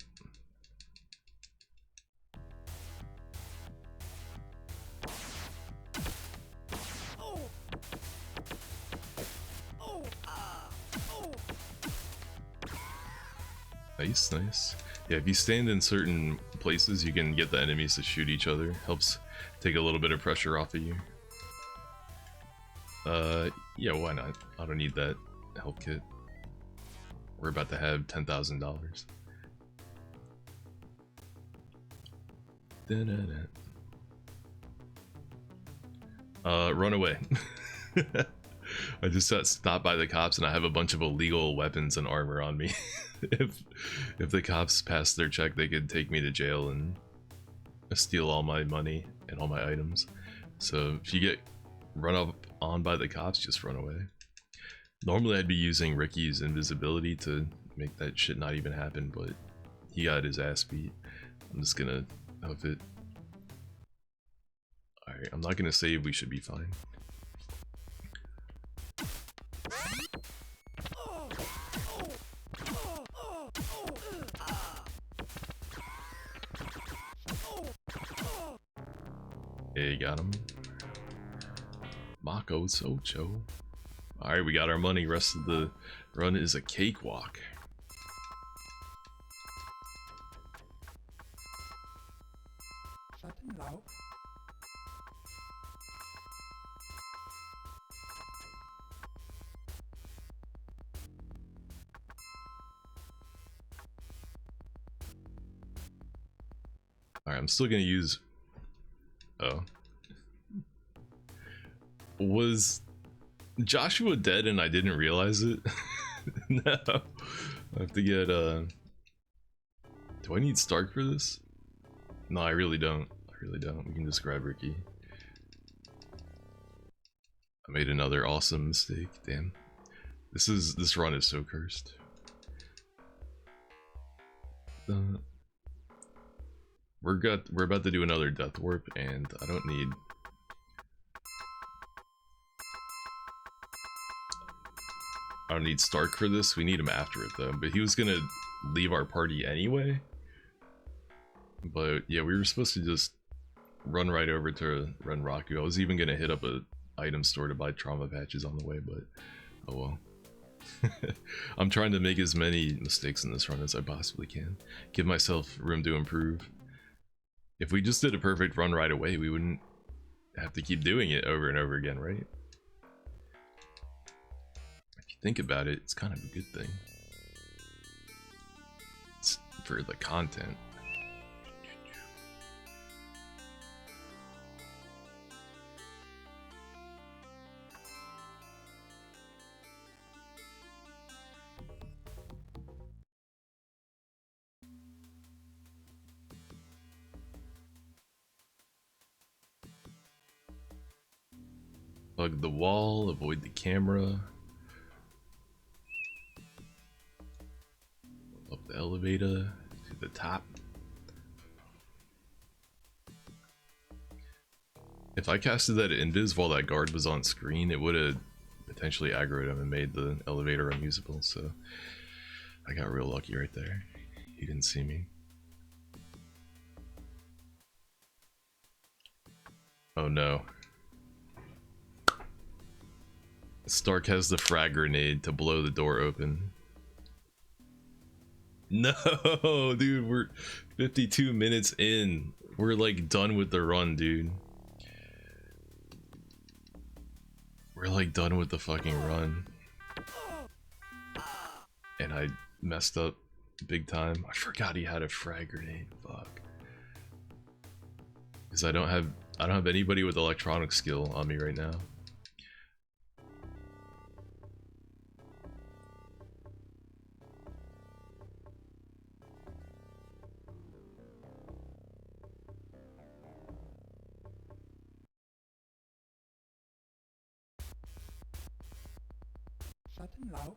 Nice, nice. Yeah, if you stand in certain places, you can get the enemies to shoot each other. Helps take a little bit of pressure off of you. Yeah, why not? I don't need that health kit. We're about to have $10,000. Run away. I just got stopped by the cops and I have a bunch of illegal weapons and armor on me. If the cops pass their check, they could take me to jail and steal all my money and all my items. So if you get run up on by the cops, just run away. Normally I'd be using Ricky's invisibility to make that shit not even happen, but he got his ass beat. I'm just gonna hoof it Alright, I'm not gonna save, we should be fine. Hey, got him. Mako Socho. Alright, we got our money. Rest of the run is a cakewalk. Schattenlauf. Alright, I'm still gonna use... Oh. Was Joshua dead and I didn't realize it? No. I have to get, Do I need Stark for this? No, I really don't. I really don't. We can just grab Ricky. I made another awesome mistake. Damn. This run is so cursed. We're about to do another death warp, and I don't need... I don't need Stark for this. We need him after it though. But he was gonna leave our party anyway. But yeah, we were supposed to just run right over to Ren Raku. I was even gonna hit up a item store to buy trauma patches on the way, but oh well. I'm trying to make as many mistakes in this run as I possibly can. Give myself room to improve. If we just did a perfect run right away, we wouldn't have to keep doing it over and over again, right? If you think about it, it's kind of a good thing. It's for the content. Plug the wall, avoid the camera. Up the elevator to the top. If I casted that invis while that guard was on screen, it would have potentially aggroed him and made the elevator unusable, so I got real lucky right there. He didn't see me. Oh no. Stark has the frag grenade to blow the door open. No, dude, we're 52 minutes in. We're like done with the run, dude. We're like done with the fucking run. And I messed up big time. I forgot he had a frag grenade. Fuck. Because I don't have anybody with electronic skill on me right now. Schattenlauf.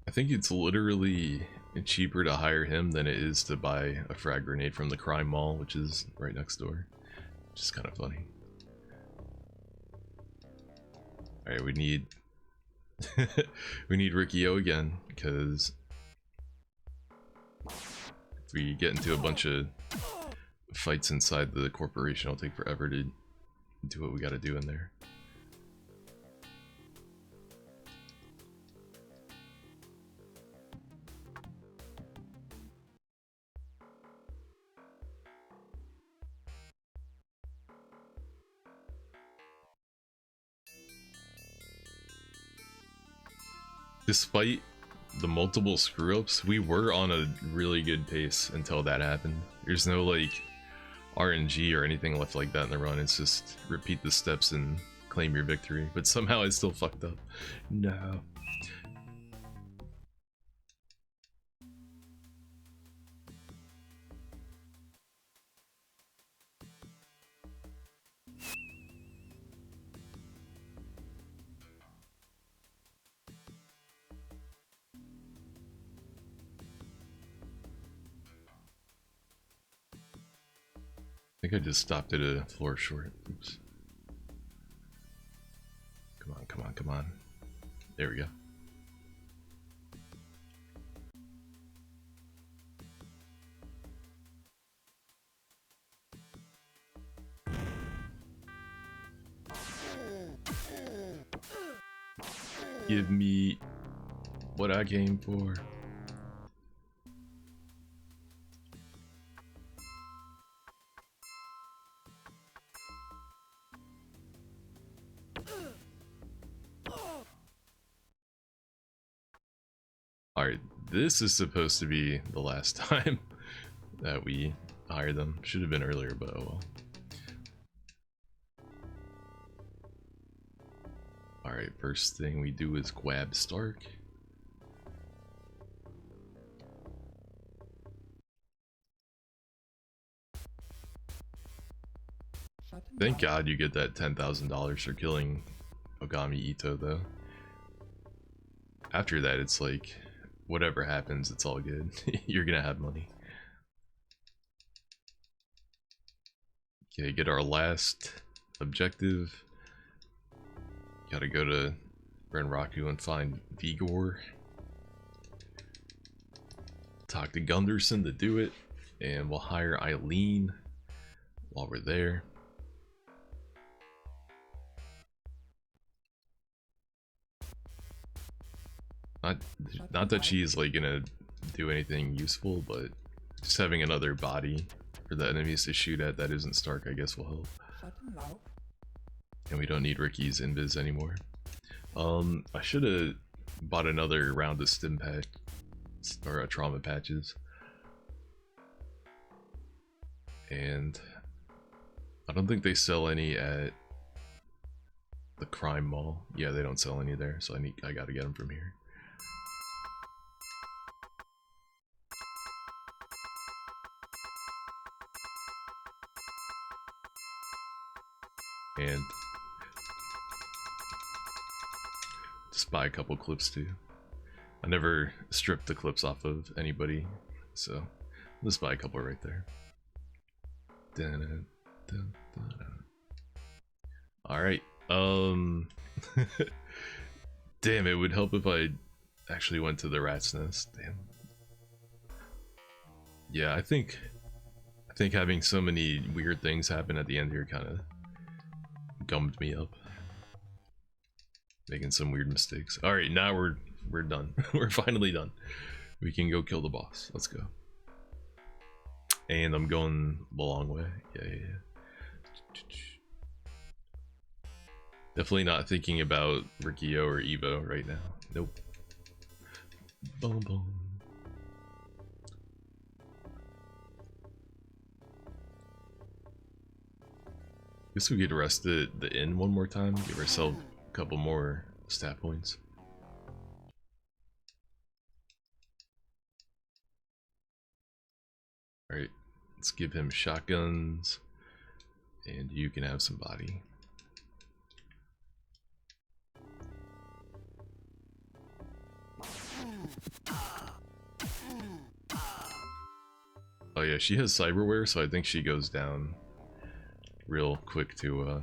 I think it's literally cheaper to hire him than it is to buy a frag grenade from the crime mall, which is right next door. Which is kind of funny. Alright, we need... we need Ricky O again, because... if we get into a bunch of fights inside the corporation, it'll take forever to do what we gotta do in there. Despite the multiple screw-ups, we were on a really good pace until that happened. There's no like RNG or anything left like that in the run. It's just repeat the steps and claim your victory. But somehow I still fucked up. No. I think I just stopped at a floor short. Oops. Come on, come on, come on. There we go. Give me what I came for. Alright, this is supposed to be the last time that we hire them. Should have been earlier, but oh well. Alright, first thing we do is grab Stark. Thank God you get that $10,000 for killing Ogami Ito, though. After that, it's like, whatever happens, it's all good. You're gonna have money. Okay, get our last objective. Gotta go to Renraku and find Vigor. Talk to Gunderson to do it, and we'll hire Eileen while we're there. Not that she's like gonna do anything useful, but just having another body for the enemies to shoot at that isn't Stark, I guess, will help. And we don't need Ricky's invis anymore. I should have bought another round of stim pack or trauma patches. And I don't think they sell any at the crime mall. Yeah, they don't sell any there, so I gotta get them from here. And just buy a couple clips too. I never stripped the clips off of anybody, so let's buy a couple right there. Alright, damn, it would help if I actually went to the rat's nest. Damn. Yeah, I think having so many weird things happen at the end here kind of gummed me up, making some weird mistakes. All right, now we're done. We're finally done. We can go kill the boss. Let's go. And I'm going the long way. Yeah. Definitely not thinking about Rikio or Evo right now. Nope. Boom boom. Guess we could rest the inn one more time, give ourselves a couple more stat points. Alright, let's give him shotguns, and you can have some body. Oh yeah, she has cyberware, so I think she goes down real quick to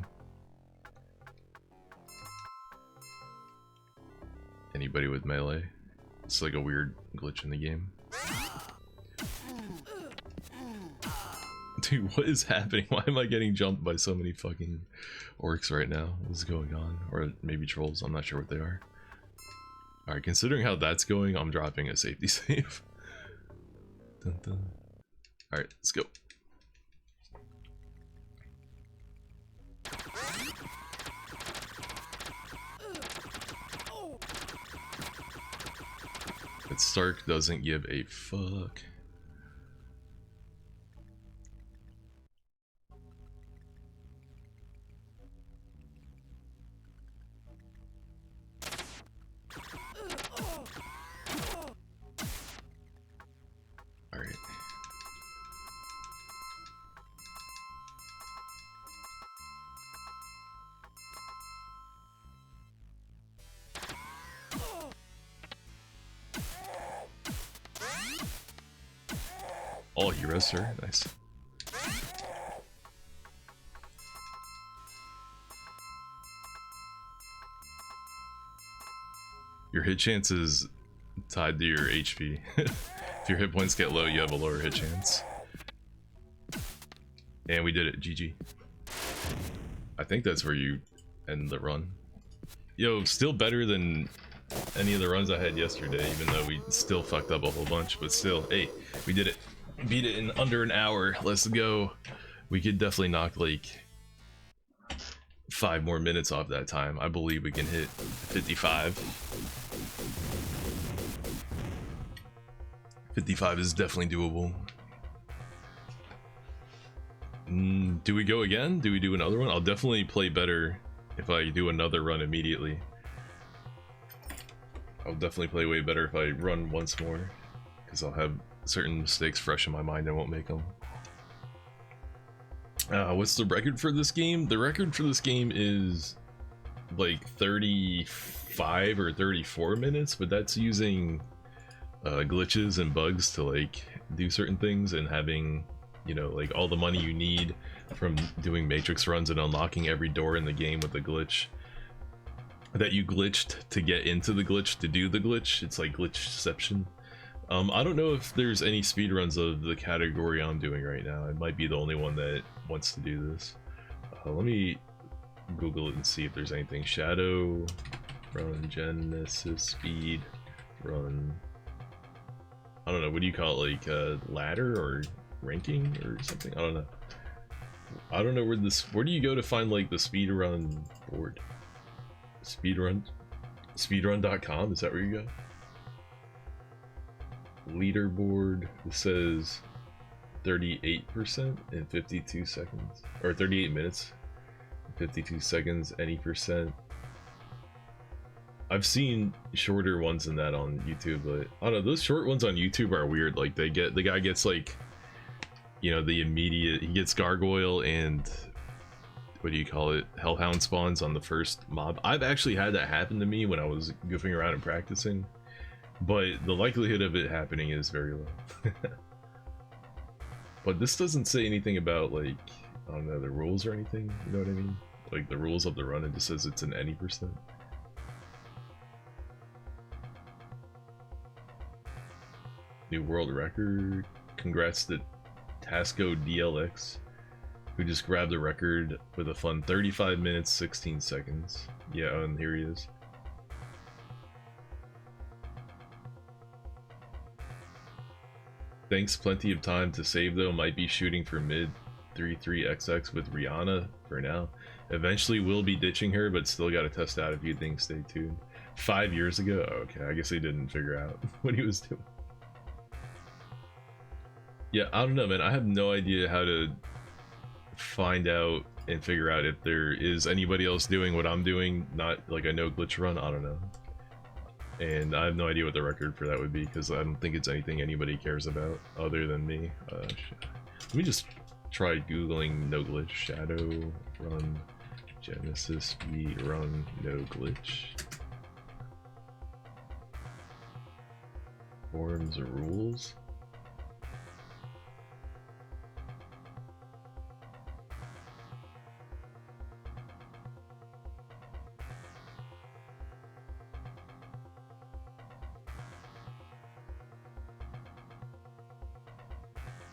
anybody with melee. It's like a weird glitch in the game. Dude, what is happening? Why am I getting jumped by so many fucking orcs right now? What is going on? Or maybe trolls, I'm not sure what they are. Alright, considering how that's going, I'm dropping a safety save. Dun dun. Alright, let's go. But Stark doesn't give a fuck. Alright. Oh, he rests her. Nice. Your hit chance is tied to your HP. If your hit points get low, you have a lower hit chance. And we did it, GG. I think that's where you end the run. Yo, still better than any of the runs I had yesterday, even though we still fucked up a whole bunch, but still, hey, we did it. Beat it in under an hour. Let's go. We could definitely knock like 5 more minutes off that time. I believe we can hit 55. 55 is definitely doable. Do we go again? Do we do another one? I'll definitely play better if I do another run immediately. I'll definitely play way better if I run once more, because I'll have certain mistakes fresh in my mind. I won't make them. What's the record for this game? The record for this game is like 35 or 34 minutes, but that's using glitches and bugs to like do certain things and having, you know, like all the money you need from doing matrix runs and unlocking every door in the game with a glitch that you glitched to get into the glitch to do the glitch. It's like glitchception. I don't know if there's any speedruns of the category I'm doing right now. It might be the only one that wants to do this. Let me Google it and see if there's anything. Shadowrun Genesis speed run. I don't know, what do you call it, like ladder or ranking or something? I don't know. I don't know where this, where do you go to find like the speedrun board? Speedrun.com, is that where you go? Leaderboard, it says 38% in 52 seconds, or 38 minutes, 52 seconds, any percent. I've seen shorter ones than that on YouTube, but I don't know, those short ones on YouTube are weird. Like they get, the guy gets like, you know, the immediate, he gets gargoyle and what do you call it, hellhound spawns on the first mob. I've actually had that happen to me when I was goofing around and practicing, but the likelihood of it happening is very low. But this doesn't say anything about, like, I don't know, the rules or anything, you know what I mean? Like the rules of the run, it just says it's an any percent. New world record. Congrats to Tasco DLX, who just grabbed the record with a fun 35 minutes 16 seconds. Yeah, and here he is. Thanks, plenty of time to save though. Might be shooting for mid 33XX with Rihanna for now. Eventually we'll be ditching her, but still gotta test out a few things. Stay tuned. 5 years ago? Oh, okay, I guess he didn't figure out what he was doing. Yeah, I don't know, man. I have no idea how to find out and figure out if there is anybody else doing what I'm doing, not like a no glitch run. I don't know. And I have no idea what the record for that would be, because I don't think it's anything anybody cares about other than me. Let me just try googling no glitch. Shadowrun Genesis speed run no glitch. Forms or rules.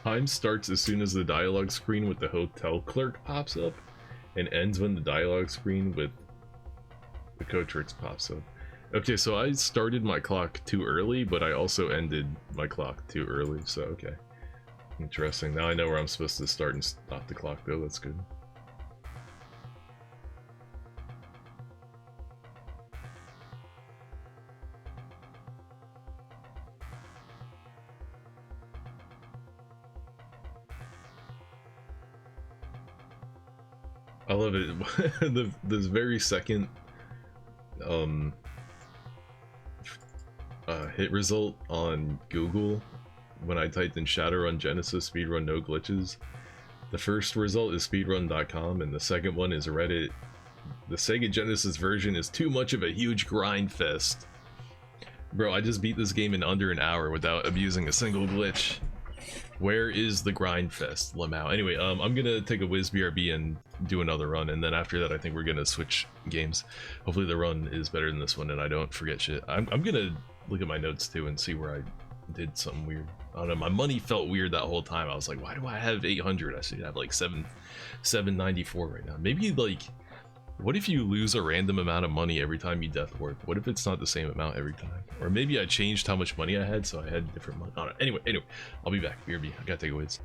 Time starts as soon as the dialogue screen with the hotel clerk pops up, and ends when the dialogue screen with the Cotrix pops up. Okay, so I started my clock too early, but I also ended my clock too early, so okay. Interesting. Now I know where I'm supposed to start and stop the clock though, that's good. I love it. This very second hit result on Google when I typed in Shadowrun Genesis speedrun no glitches, the first result is speedrun.com and the second one is Reddit. The Sega Genesis version is too much of a huge grind fest. Bro, I just beat this game in under an hour without abusing a single glitch. Where is the grind fest, Lamau? Anyway, I'm gonna take a whiz BRB and do another run, and then after that I think we're gonna switch games. Hopefully the run is better than this one and I don't forget shit. I'm gonna look at my notes too and see where I did something weird. I don't know, my money felt weird that whole time. I was like, why do I have 800? I should have like 794 right now. Maybe like, what if you lose a random amount of money every time you death warp? What if it's not the same amount every time? Or maybe I changed how much money I had, so I had different money. I don't know. Anyway, I'll be back. BRB, I gotta take a whiz.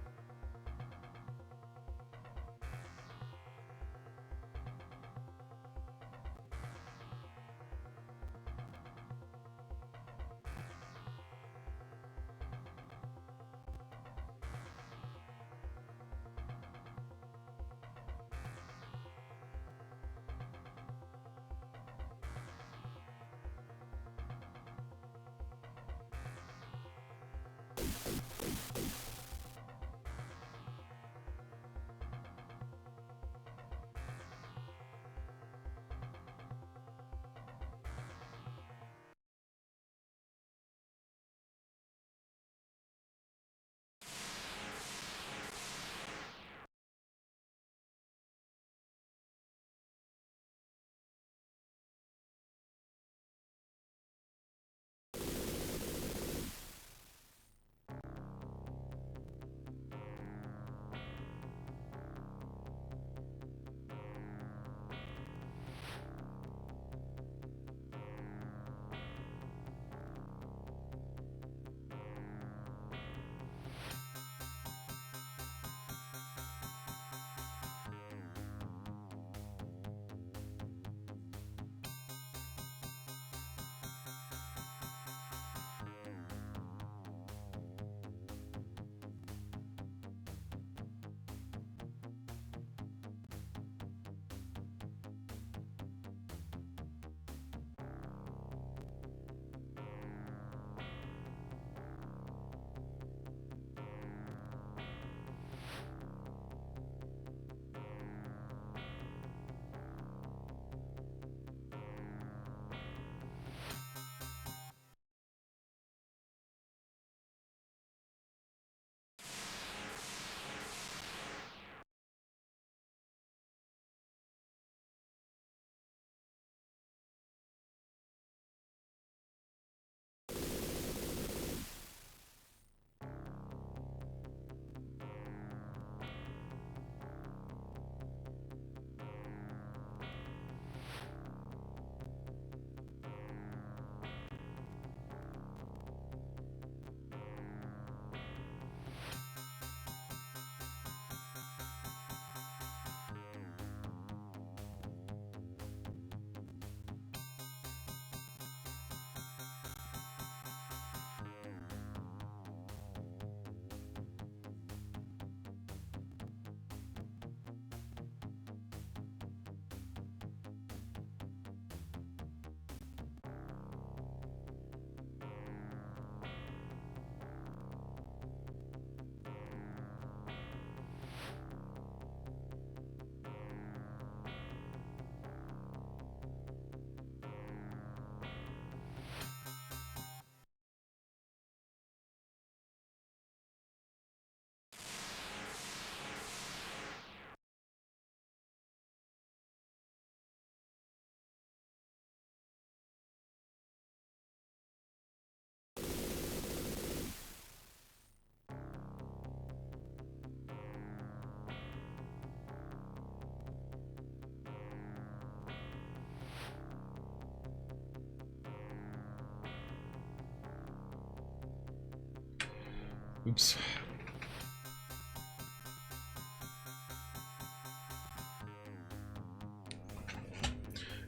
Oops.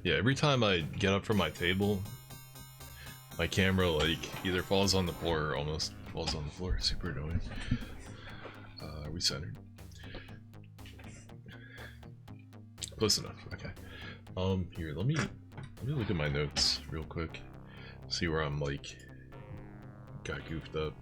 Yeah, every time I get up from my table, my camera like either falls on the floor or almost falls on the floor. Super annoying. Are we centered? Close enough. Okay. Here, let me look at my notes real quick. See where I'm like got goofed up.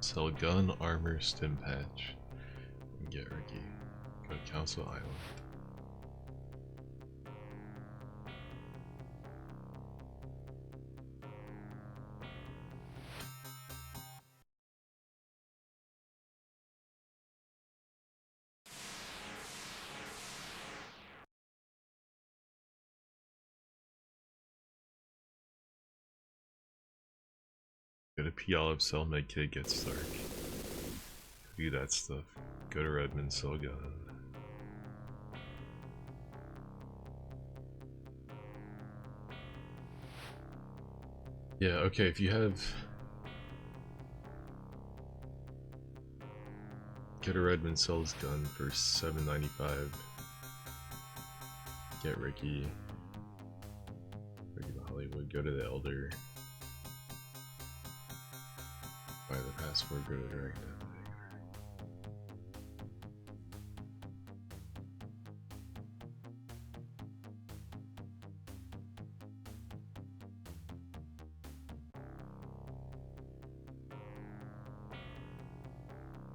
Sell gun, armor, stim patch, and get Ricky. Go to Council Island. Go to P. Olive, sell medkit, get Stark. Do that stuff. Go to Redmond, sell gun. Yeah, okay, if you have... Get a Redmond, sell his gun for $7.95. Get Ricky. Ricky to Hollywood, go to the Elder. Buy the passport, go to the direct.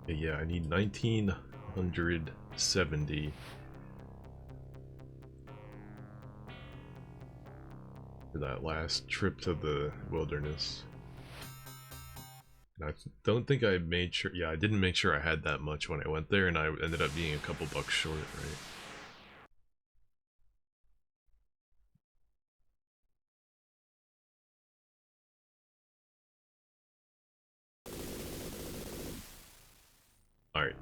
Yeah, I need 1970 for that last trip to the wilderness. And I don't think I made sure. Yeah, I didn't make sure I had that much when I went there, and I ended up being a couple bucks short, right? Alright,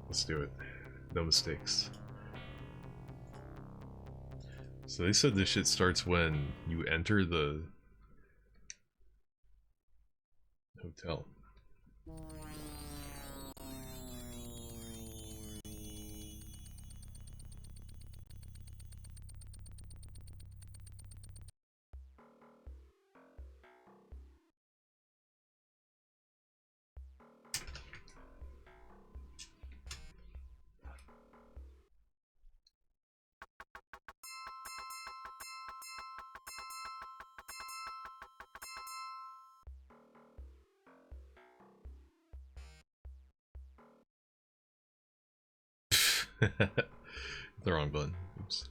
let's do it. No mistakes. So they said this shit starts when you enter the hotel. The wrong button. Oops.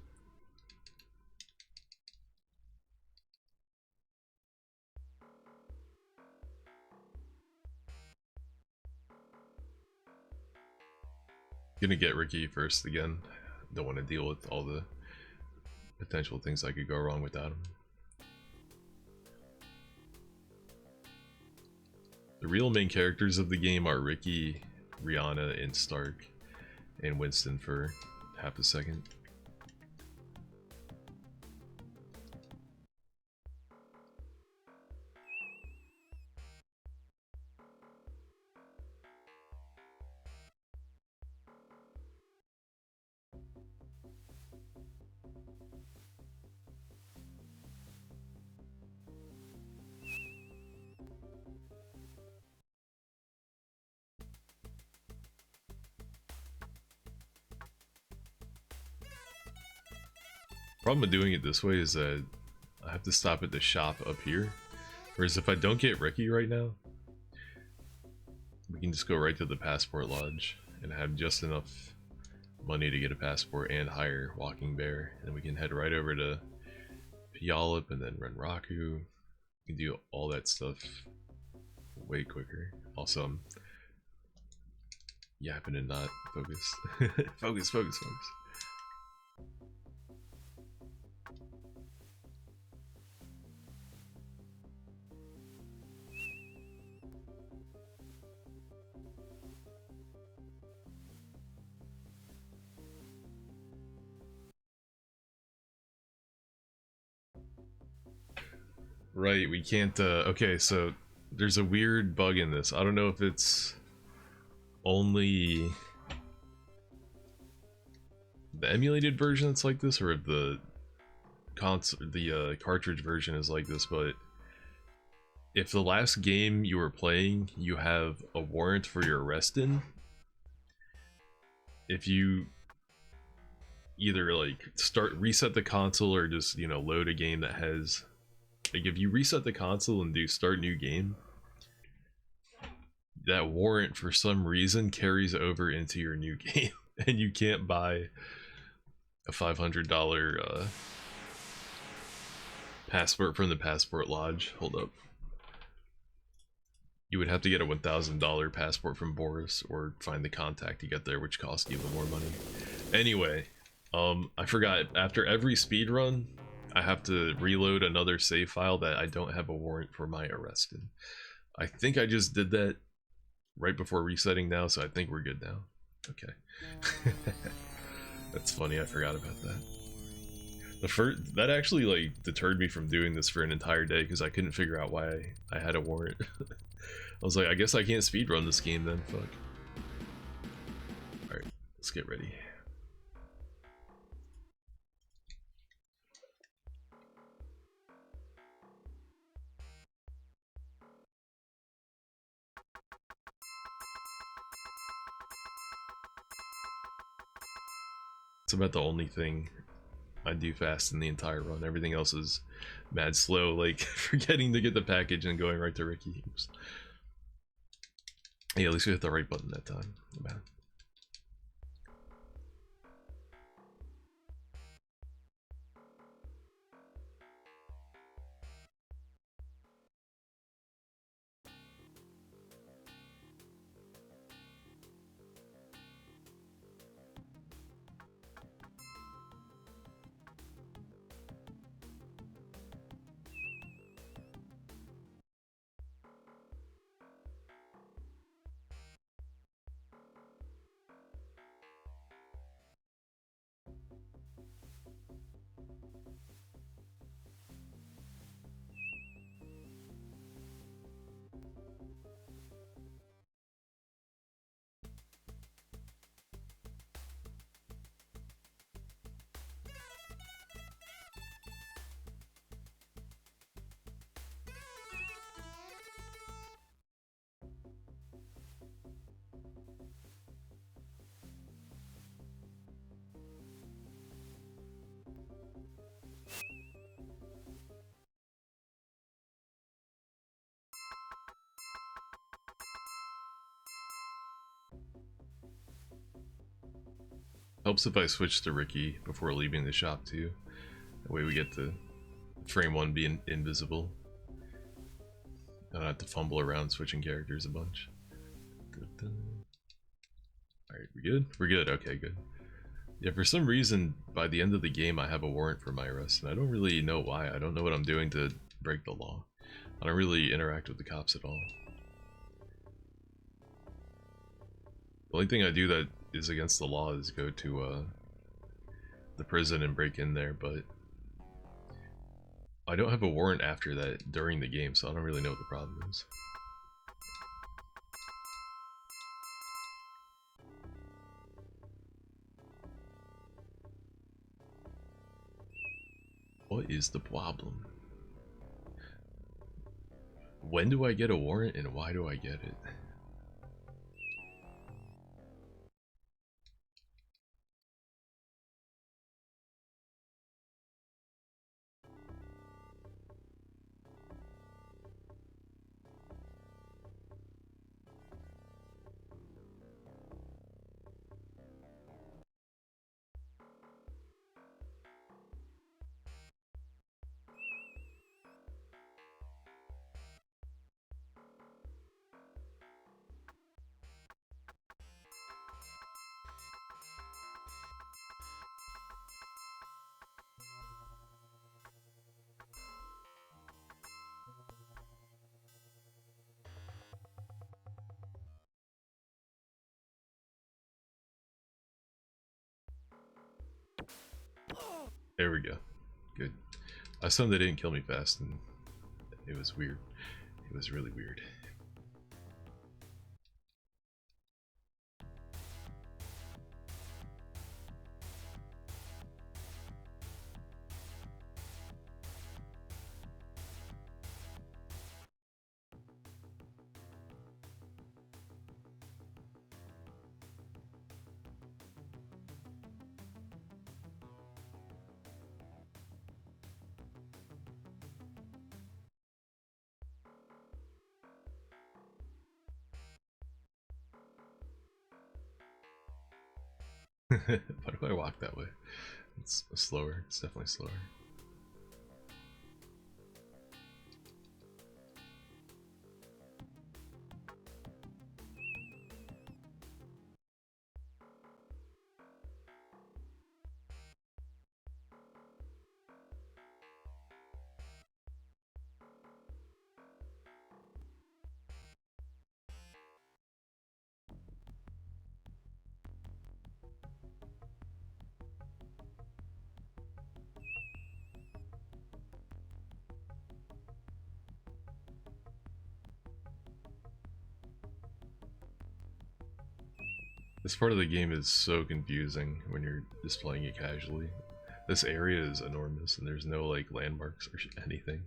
Gonna get Ricky first again. Don't want to deal with all the potential things that could go wrong without him. The real main characters of the game are Ricky, Rihanna, and Stark, and Winston for half a second. Problem with doing it this way is that I have to stop at the shop up here. Whereas if I don't get Ricky right now, we can just go right to the passport lodge and have just enough money to get a passport and hire Walking Bear. And we can head right over to Puyallup and then Renraku. We can do all that stuff way quicker. Also, I'm yapping and not focused. Focus, focus, focus. Right, we can't, okay, so there's a weird bug in this. I don't know if it's only the emulated version that's like this, or if the cartridge version is like this, but if the last game you were playing, you have a warrant for your arrest in, if you either like reset the console or just, you know, load a game that has, like, if you reset the console and do start new game, that warrant for some reason carries over into your new game, and you can't buy a $500 passport from the passport lodge. Hold up. You would have to get a $1,000 passport from Boris or find the contact to get there, which costs even more money. Anyway, I forgot, after every speed run, I have to reload another save file that I don't have a warrant for my arrest in. I think I just did that right before resetting now, so I think we're good now. Okay. That's funny, I forgot about that. That actually like deterred me from doing this for an entire day because I couldn't figure out why I had a warrant. I was like, I guess I can't speedrun this game then, fuck. Alright, let's get ready. It's about the only thing I do fast in the entire run. Everything else is mad slow, like forgetting to get the package and going right to Ricky. Oops. Yeah, at least we hit the right button that time. Man. Helps if I switch to Ricky before leaving the shop too. That way we get to frame one being invisible. I don't have to fumble around switching characters a bunch. Alright, we good? We're good, okay, good. Yeah, for some reason, by the end of the game I have a warrant for my arrest, and I don't really know why. I don't know what I'm doing to break the law. I don't really interact with the cops at all. The only thing I do that is against the law is go to the prison and break in there, but I don't have a warrant after that during the game, so I don't really know what the problem is. What is the problem? When do I get a warrant and why do I get it? There we go. Good. I assumed they didn't kill me fast, and it was weird. It was really weird. Why do I walk that way? It's slower. It's definitely slower. This part of the game is so confusing when you're just playing it casually. This area is enormous and there's no like landmarks or anything.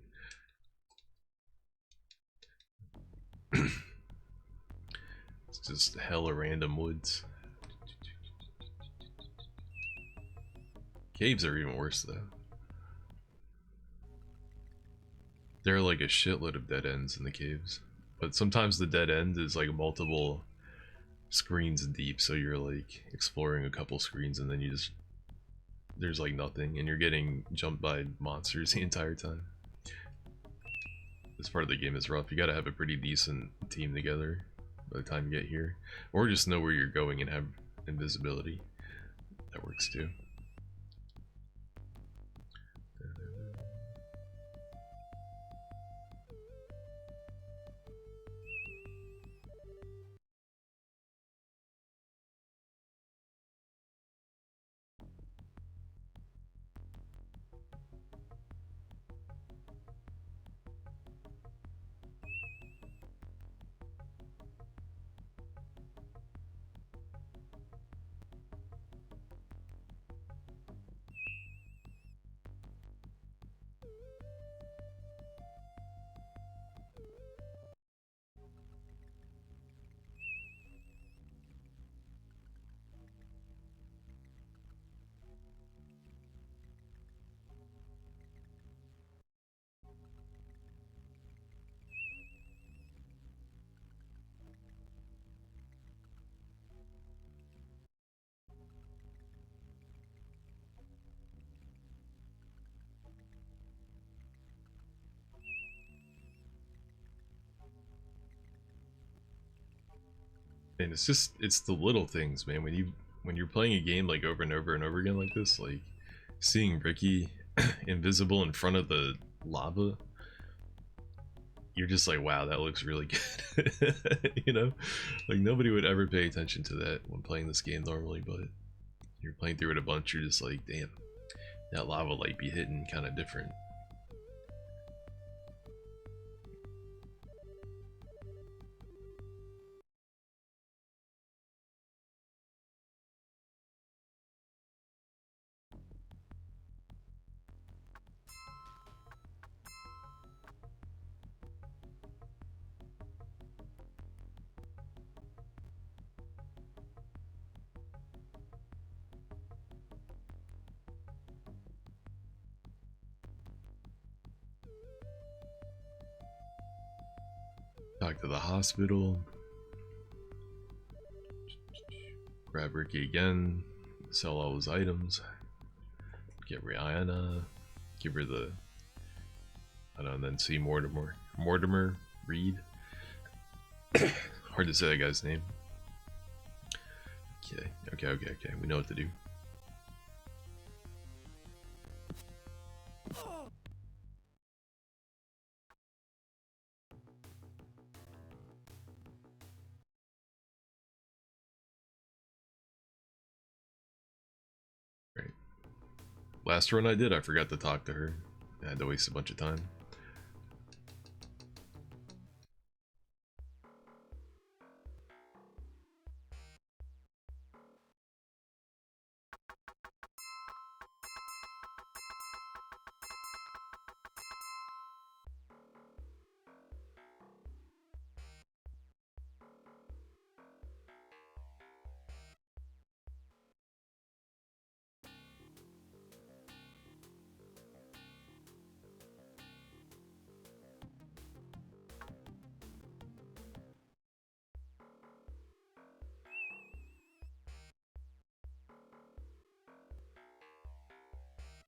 It's just hella random woods. Caves are even worse though. There are like a shitload of dead ends in the caves. But sometimes the dead end is like multiple screens deep, so you're like exploring a couple screens and then you just there's like nothing and you're getting jumped by monsters the entire time. This part of the game is rough. You gotta have a pretty decent team together by the time you get here, or just know where you're going and have invisibility. That works too. And it's the little things, man. When you're playing a game like over and over and over again like this, like seeing Ricky invisible in front of the lava, you're just like, wow, that looks really good. You know, like nobody would ever pay attention to that when playing this game normally, but you're playing through it a bunch, you're just like, damn, that lava light be hitting kind of different. Talk to the hospital. Grab Ricky again. Sell all his items. Get Rihanna. Give her the... I don't know, and then see Mortimer. Mortimer Reed. Hard to say that guy's name. Okay. We know what to do. Right. Last run I did, I forgot to talk to her. I had to waste a bunch of time.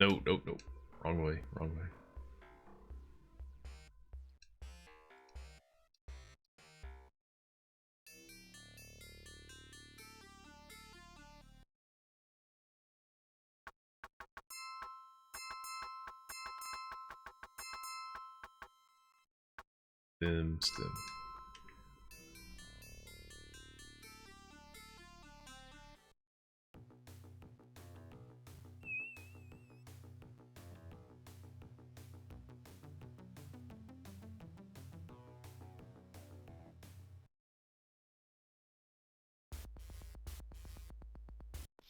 No, nope, nope. Wrong way, wrong way. Stim.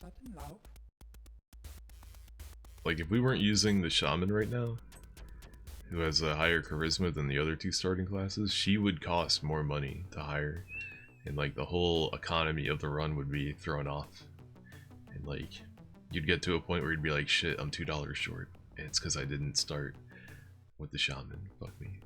Schattenlauf. Like, if we weren't using the shaman right now, who has a higher charisma than the other two starting classes, she would cost more money to hire. And, like, the whole economy of the run would be thrown off. And, like, you'd get to a point where you'd be like, shit, I'm $2 short. And it's because I didn't start with the shaman. Fuck me.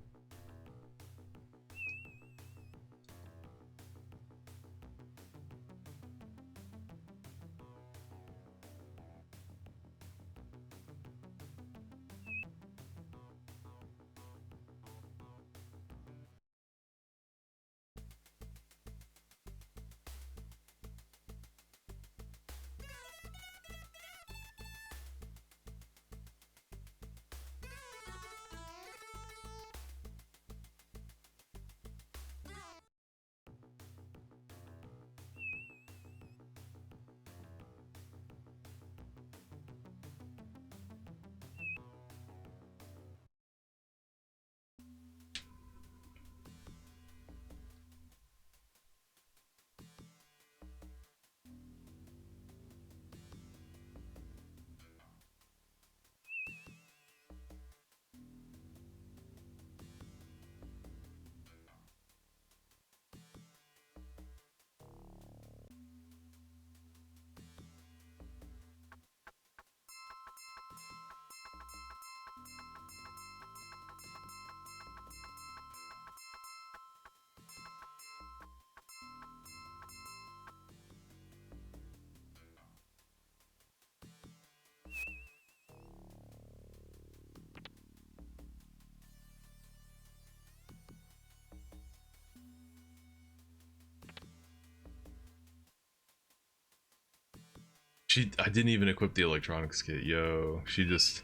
I didn't even equip the electronics kit, yo. She just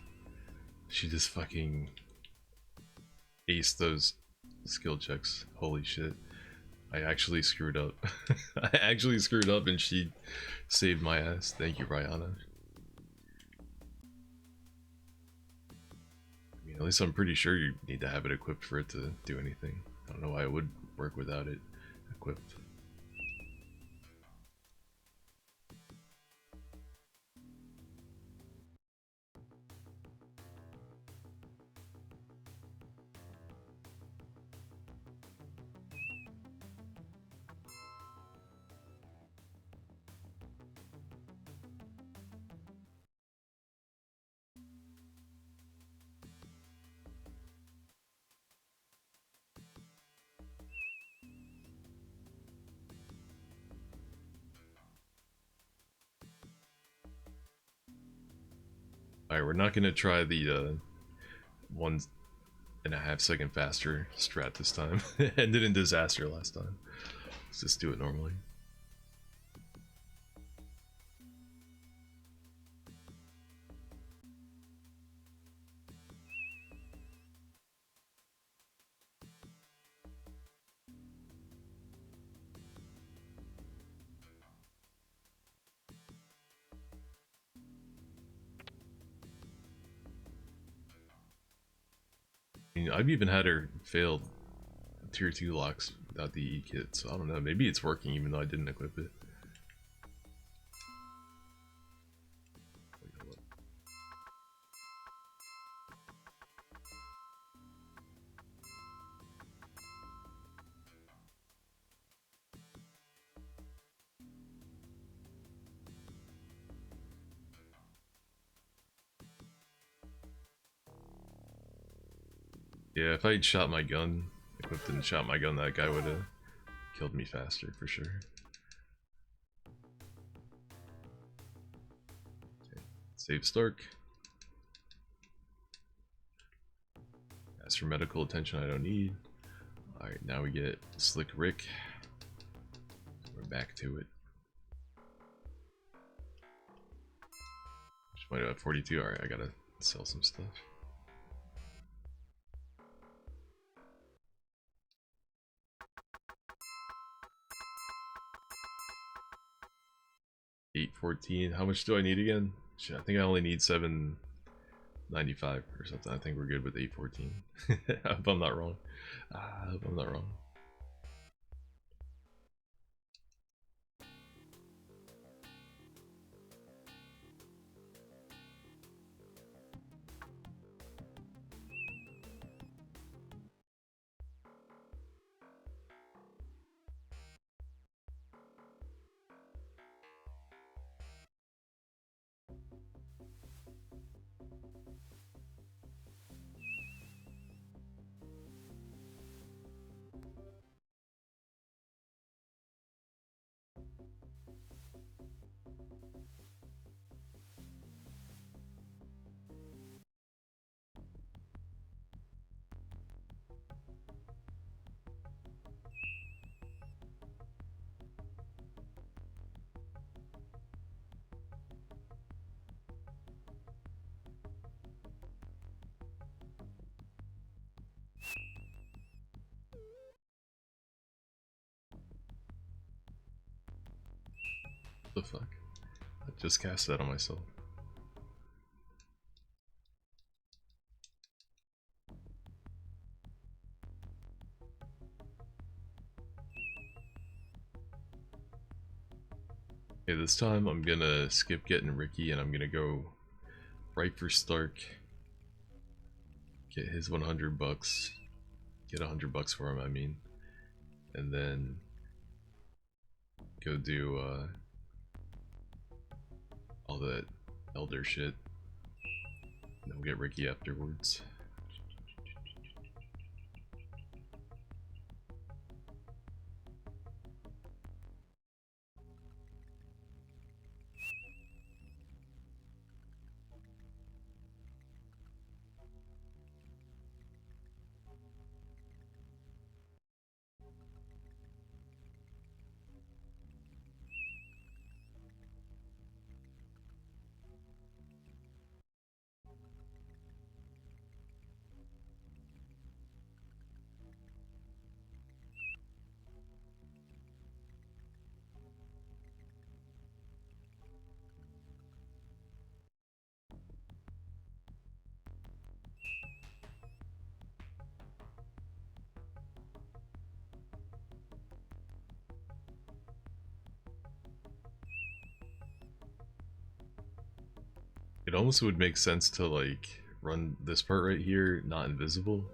fucking aced those skill checks. Holy shit. I actually screwed up. I actually screwed up and she saved my ass. Thank you, Rihanna. I mean, at least I'm pretty sure you need to have it equipped for it to do anything. I don't know why it would work without it equipped. Alright, we're not gonna try the 1.5 second faster strat this time. It ended in disaster last time. Let's just do it normally. I mean, I've even had her fail tier 2 locks without the E kit, so I don't know, maybe it's working even though I didn't equip it. Yeah, if I had shot my gun, equipped and shot my gun, that guy would have killed me faster for sure. Okay. Save Stark. As for medical attention, I don't need. Alright, now we get Slick Rick. We're back to it. Just might have 42. Alright, I gotta sell some stuff. $8.14. How much do I need again? Shit, I think I only need $7.95 or something. I think we're good with $8.14. I hope I'm not wrong. I hope I'm not wrong. What the fuck? I just cast that on myself. Okay, this time I'm gonna skip getting Ricky and I'm gonna go right for Stark. Get his 100 bucks. Get 100 bucks for him, I mean. And then go do all that elder shit. And then we'll get Ricky afterwards. It almost would make sense to like run this part right here, not invisible.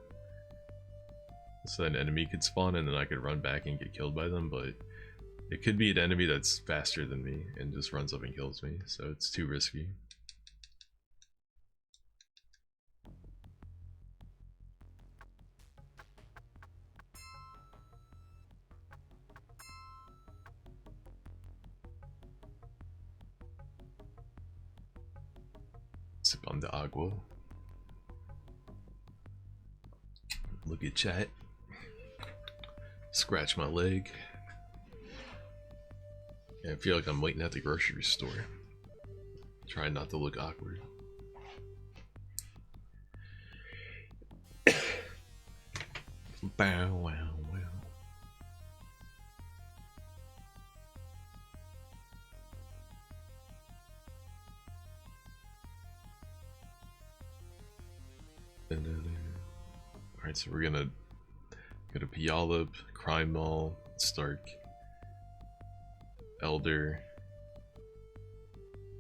So an enemy could spawn and then I could run back and get killed by them, but it could be an enemy that's faster than me and just runs up and kills me, so it's too risky. Sip on the agua. Look at chat. Scratch my leg. Yeah, I feel like I'm waiting at the grocery store. Try not to look awkward. Bow wow wow. Alright, so we're gonna go to Puyallup, Crime Mall, Stark, Elder,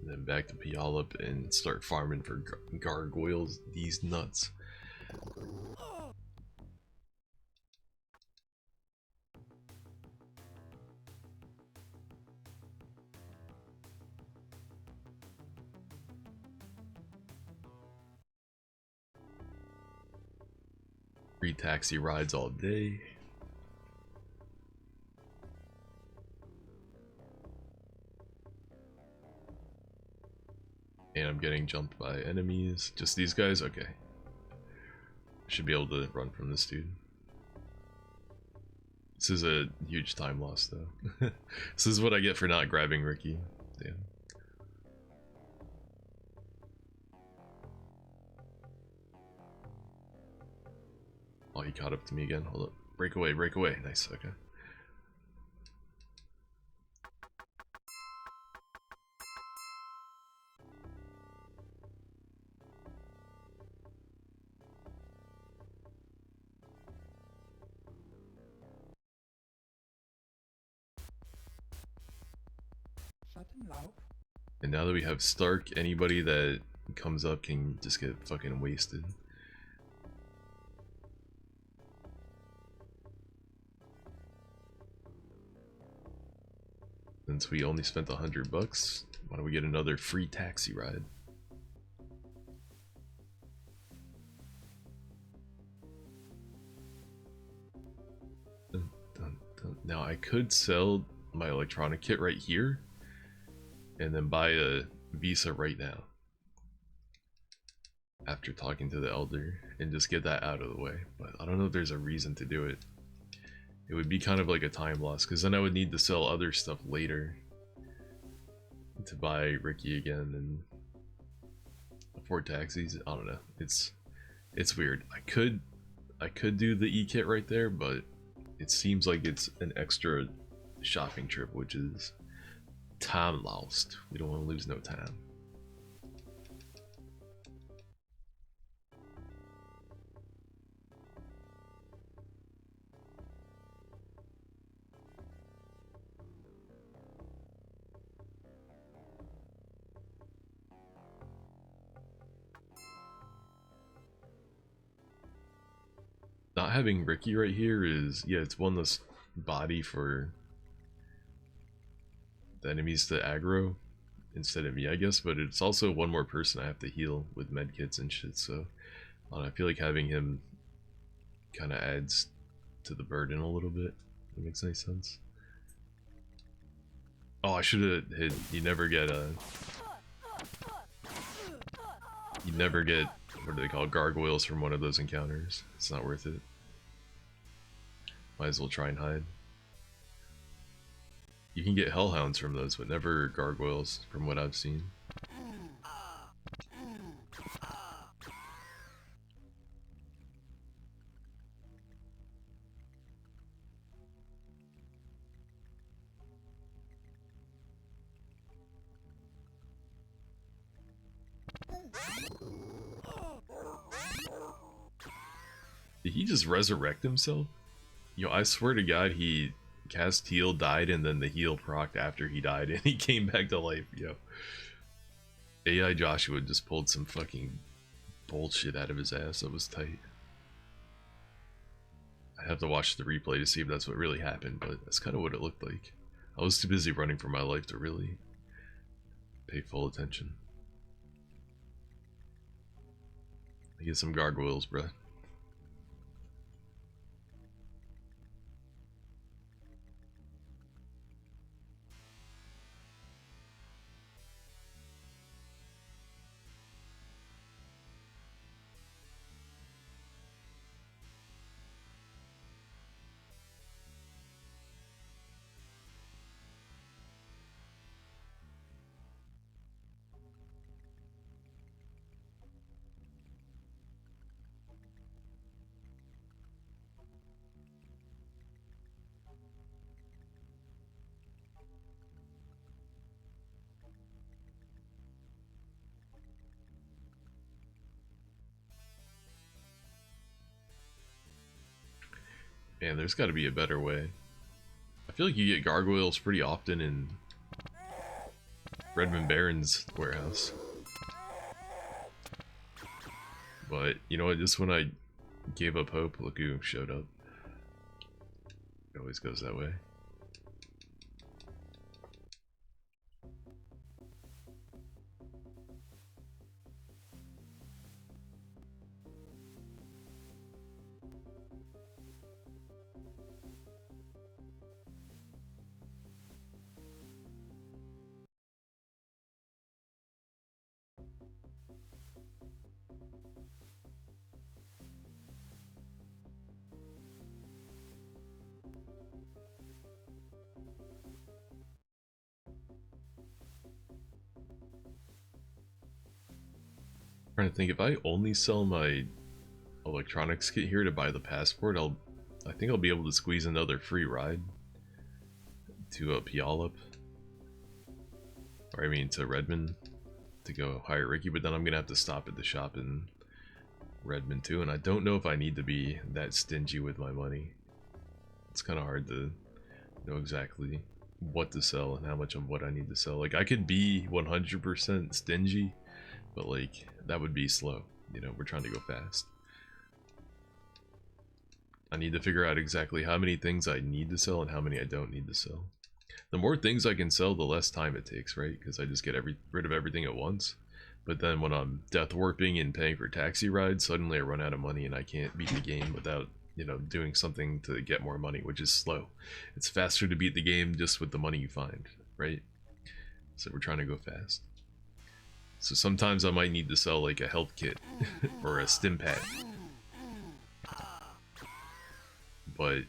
and then back to Puyallup and start farming for gargoyles. These nuts. Free taxi rides all day. And I'm getting jumped by enemies. Just these guys? Okay. Should be able to run from this dude. This is a huge time loss though. This is what I get for not grabbing Ricky. Damn. Oh, he caught up to me again. Hold up. Break away, break away. Nice, okay. Shadowrun. And now that we have Stark, anybody that comes up can just get fucking wasted. Since we only spent $100, why don't we get another free taxi ride? Dun, dun, dun. Now I could sell my electronic kit right here and then buy a Visa right now after talking to the elder and just get that out of the way, but I don't know if there's a reason to do it. It would be kind of like a time loss because then I would need to sell other stuff later to buy Ricky again and afford taxis. I don't know. It's weird. I could do the e-kit right there, but it seems like it's an extra shopping trip, which is time lost. We don't want to lose no time. Not having Ricky right here is, yeah, it's one less body for the enemies to aggro instead of me, I guess, but it's also one more person I have to heal with medkits and shit, so I feel like having him kind of adds to the burden a little bit. If that makes any sense. Oh, I should have hit. You never get what do they call, gargoyles from one of those encounters. It's not worth it. Might as well try and hide. You can get hellhounds from those, but never gargoyles from what I've seen. Did he just resurrect himself? Yo, I swear to God, he cast heal, died, and then the heal procced after he died, and he came back to life. Yo, AI Joshua just pulled some fucking bullshit out of his ass. That was tight. I have to watch the replay to see if that's what really happened, but that's kind of what it looked like. I was too busy running for my life to really pay full attention. I get some gargoyles, bruh. Man, there's got to be a better way. I feel like you get gargoyles pretty often in Redmond Baron's warehouse. But, you know what, just when I gave up hope, look who showed up. It always goes that way. Trying to think, if I only sell my electronics kit here to buy the passport, I think I'll be able to squeeze another free ride to Puyallup, or I mean to Redmond, to go hire Ricky. But then I'm gonna have to stop at the shop in Redmond too, and I don't know if I need to be that stingy with my money. It's kind of hard to know exactly what to sell and how much of what I need to sell. Like, I could be 100% stingy, but like that would be slow. You know, we're trying to go fast. I need to figure out exactly how many things I need to sell and how many I don't need to sell. The more things I can sell, the less time it takes, right? Because I just get rid of everything at once. But then when I'm death warping and paying for taxi rides, suddenly I run out of money and I can't beat the game without, you know, doing something to get more money, which is slow. It's faster to beat the game just with the money you find, right? So we're trying to go fast. So sometimes I might need to sell like a health kit or a stim pad. But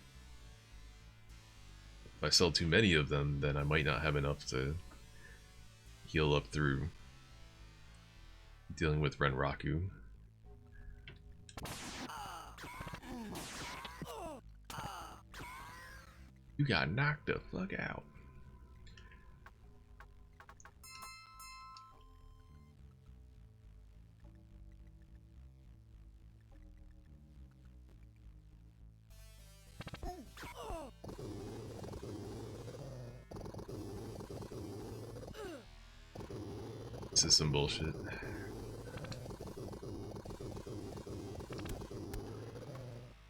if I sell too many of them, then I might not have enough to heal up through dealing with Renraku. You got knocked the fuck out. This is some bullshit.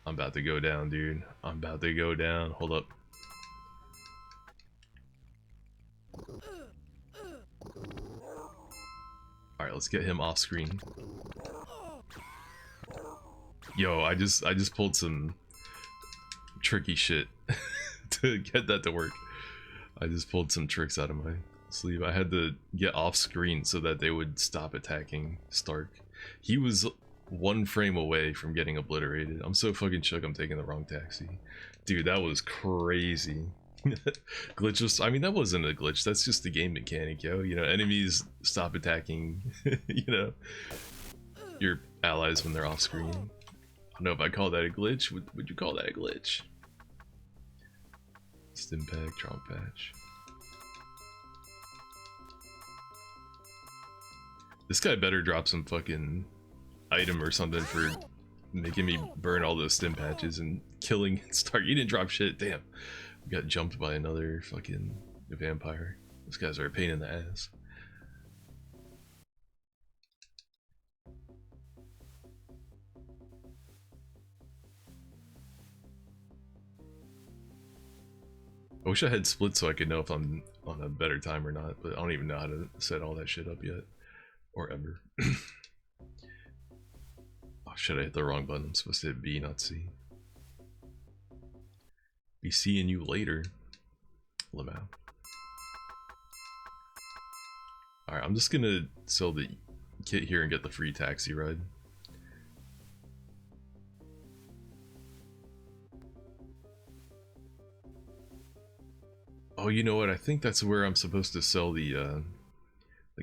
I'm about to go down, dude. I'm about to go down. Hold up. Alright, let's get him off screen. Yo, I just pulled some tricky shit to get that to work. I just pulled some tricks out of my sleeve. I had to get off screen so that they would stop attacking Stark. He was one frame away from getting obliterated. I'm so fucking shook I'm taking the wrong taxi. Dude, that was crazy. Glitches. I mean, that wasn't a glitch. That's just the game mechanic, yo. You know, enemies stop attacking, you know, your allies when they're off screen. I don't know if I call that a glitch. Would you call that a glitch? Stimpack, Trump Patch. This guy better drop some fucking item or something for making me burn all those stim patches and killing Stark. You didn't drop shit. Damn. We got jumped by another fucking vampire. Those guys are a pain in the ass. I wish I had split so I could know if I'm on a better time or not, but I don't even know how to set all that shit up yet. Or ever. Oh shit, I hit the wrong button. I'm supposed to hit B, not C. Be seeing you later, Lamau. Alright, I'm just gonna sell the kit here and get the free taxi ride. Oh, you know what? I think that's where I'm supposed to sell the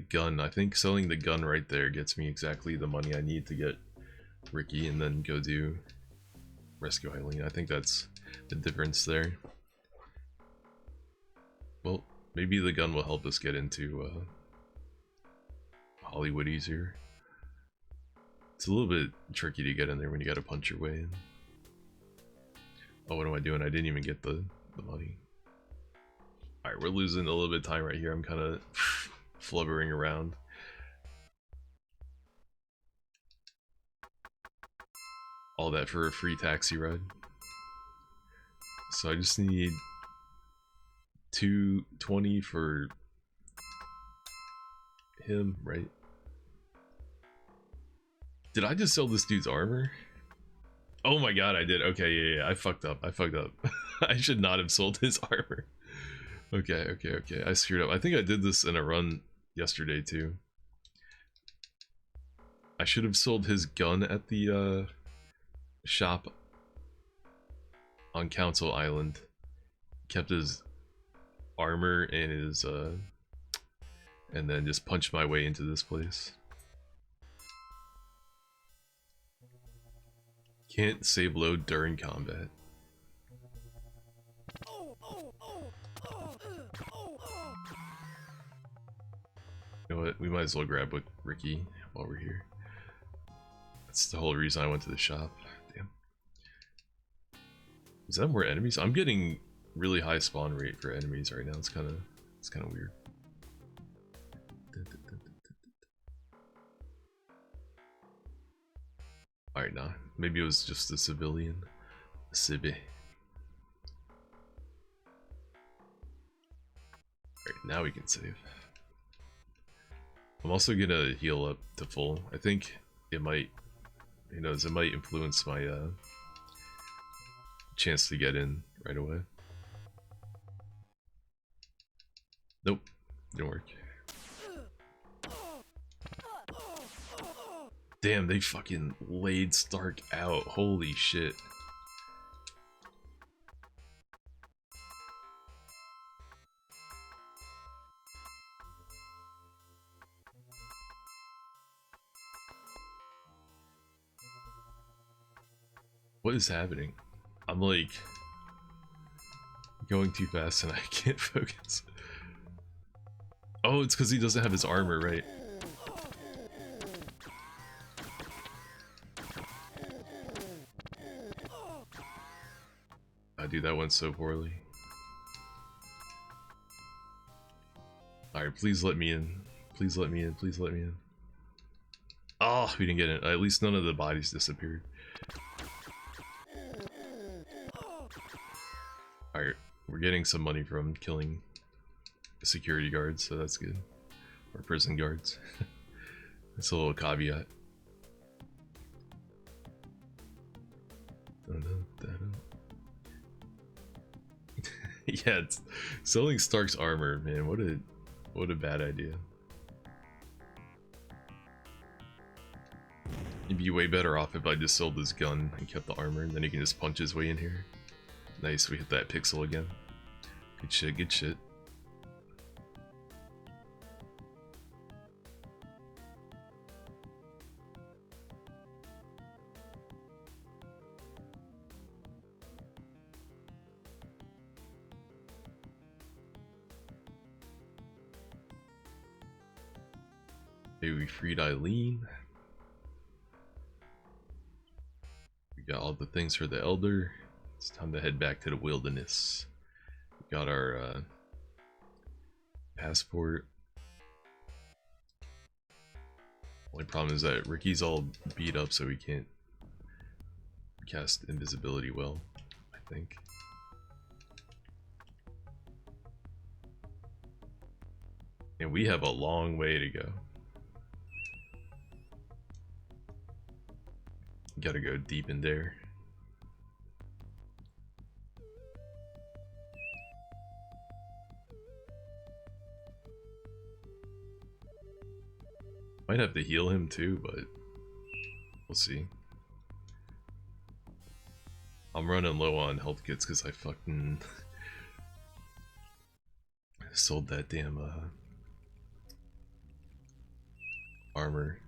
gun. I think selling the gun right there gets me exactly the money I need to get Ricky and then go do Rescue Eileen. I think that's the difference there. Well, maybe the gun will help us get into Hollywood easier. It's a little bit tricky to get in there when you gotta punch your way in. Oh, what am I doing? I didn't even get the money. Alright, we're losing a little bit of time right here. I'm kind of flubbering around. All that for a free taxi ride. So I just need 220 for him, right? Did I just sell this dude's armor? Oh my god, I did. Okay, yeah, I fucked up. I should not have sold his armor. Okay. I screwed up. I think I did this in a run yesterday too. I should have sold his gun at the shop on Council Island. Kept his armor and his and then just punched my way into this place. Can't save load during combat. You know what? We might as well grab with Ricky while we're here. That's the whole reason I went to the shop. Damn. Is that more enemies? I'm getting really high spawn rate for enemies right now. It's kind of weird. Alright, nah. Maybe it was just a civilian. A civvy. Alright, now we can save. I'm also gonna heal up to full. I think it might, who knows, it might influence my chance to get in right away. Nope, didn't work. Damn, they fucking laid Stark out. Holy shit. What is happening? I'm like going too fast and I can't focus. Oh, it's because he doesn't have his armor, right? Dude, that went so poorly. Alright, please let me in. Please let me in. Please let me in. Oh, we didn't get it. At least none of the bodies disappeared. Alright, we're getting some money from killing the security guards, so that's good. Or prison guards. That's a little caveat. Yeah, it's selling Stark's armor, man. What a bad idea. You'd be way better off if I just sold this gun and kept the armor, and then he can just punch his way in here. Nice, we hit that pixel again. Good shit, good shit. Maybe we freed Eileen. We got all the things for the Elder. It's time to head back to the wilderness. We got our passport. Only problem is that Ricky's all beat up, so we can't cast invisibility well, I think. And we have a long way to go. Gotta go deep in there. Might have to heal him too, but we'll see. I'm running low on health kits because I fucking sold that damn armor.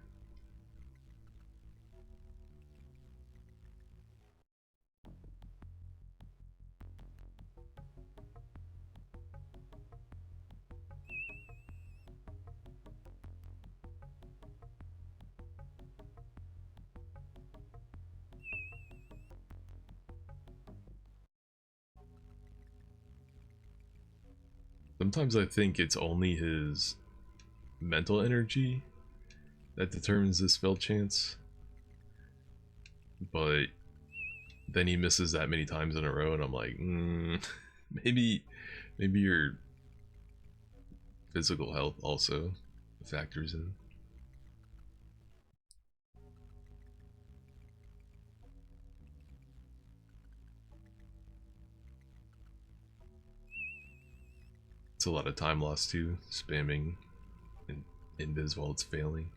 Sometimes I think it's only his mental energy that determines the spell chance, but then he misses that many times in a row and I'm like, maybe your physical health also factors in. It's a lot of time lost too, spamming invis while it's failing.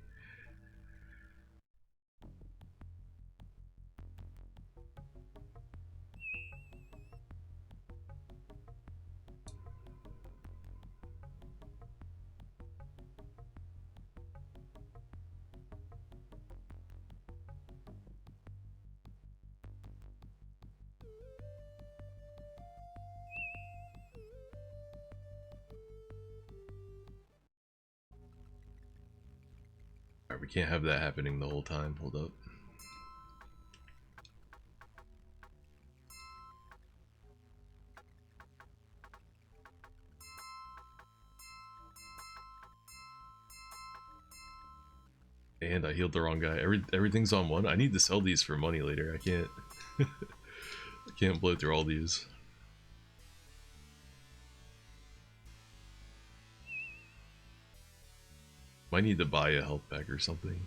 Alright, we can't have that happening the whole time. Hold up. And I healed the wrong guy. Everything's on one. I need to sell these for money later. I can't I can't blow through all these. Might need to buy a health pack or something.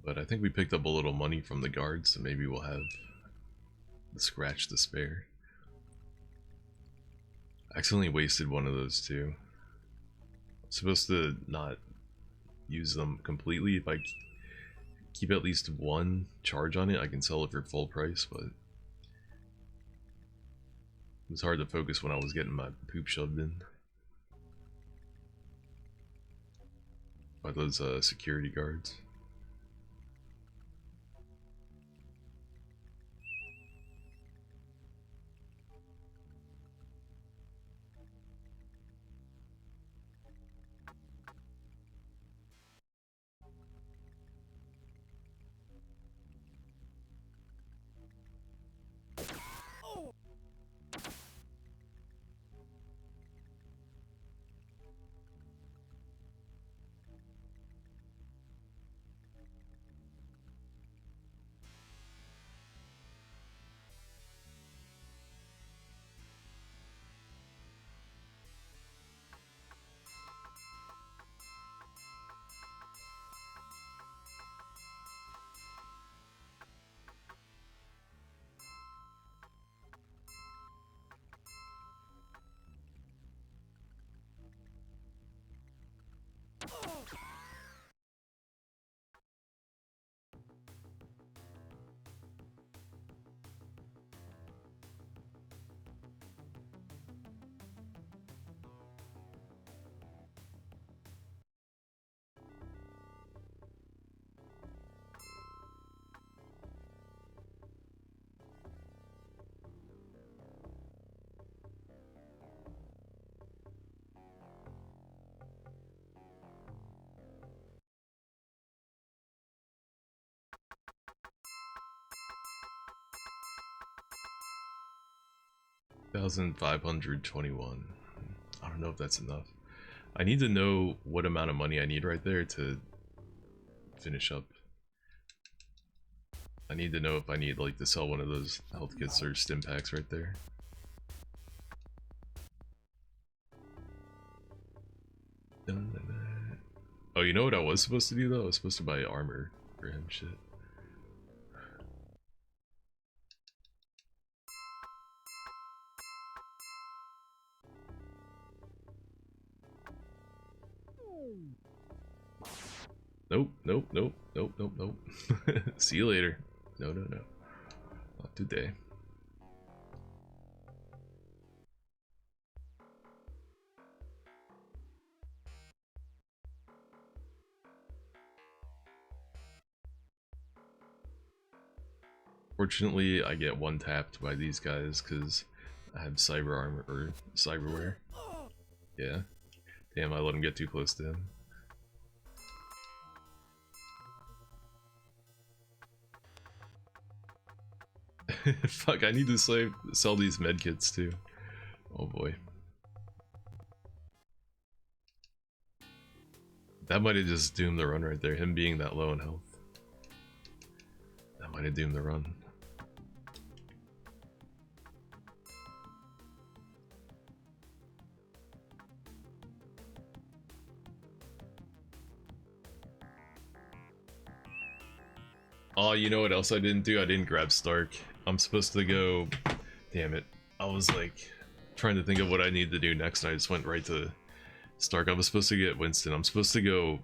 But I think we picked up a little money from the guards, so maybe we'll have the scratch to spare. I accidentally wasted one of those too. I'm supposed to not use them completely. If I keep at least one charge on it, I can sell it for full price, but it was hard to focus when I was getting my poop shoved in by those security guards. $1,521. I don't know if that's enough. I need to know what amount of money I need right there to finish up. I need to know if I need like to sell one of those health kits or stim packs right there. Oh, you know what I was supposed to do though? I was supposed to buy armor for him. Shit. Nope, nope, nope, nope, nope, nope. See you later. No, no, no. Not today. Fortunately, I get one tapped by these guys because I have cyber armor or cyberware. Yeah. Damn, I let him get too close to him. Fuck, I need to sell these medkits too. Oh boy. That might have just doomed the run right there, him being that low in health. That might have doomed the run. Oh, you know what else I didn't do? I didn't grab Stark. I'm supposed to go... Damn it. I was like trying to think of what I need to do next and I just went right to Stark. I was supposed to get Winston. I'm supposed to go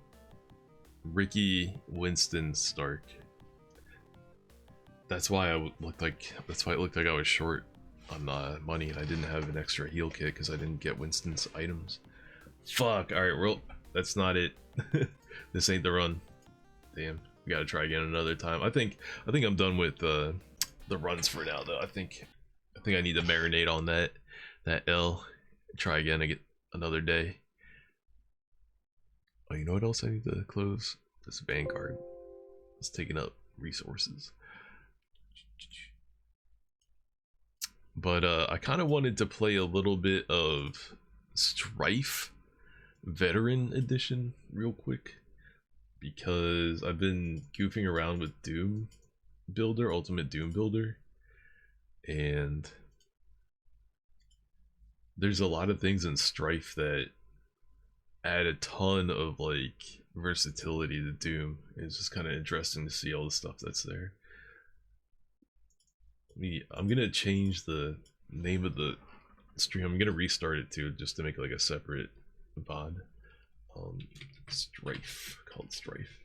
Ricky, Winston, Stark. That's why it looked like I was short on money and I didn't have an extra heal kit because I didn't get Winston's items. Fuck. Alright, well, that's not it. This ain't the run. Damn. We gotta try again another time. I think I'm done with the runs for now though. I think I need to marinate on that L. Try again another day. Oh, you know what else I need to close? This Vanguard. It's taking up resources. But I kind of wanted to play a little bit of Strife Veteran Edition real quick, because I've been goofing around with Doom Builder, Ultimate Doom Builder, and there's a lot of things in Strife that add a ton of like versatility to Doom. It's just kind of interesting to see all the stuff that's there. I'm gonna change the name of the stream. I'm gonna restart it too, just to make like a separate VOD. Strife, called Strife.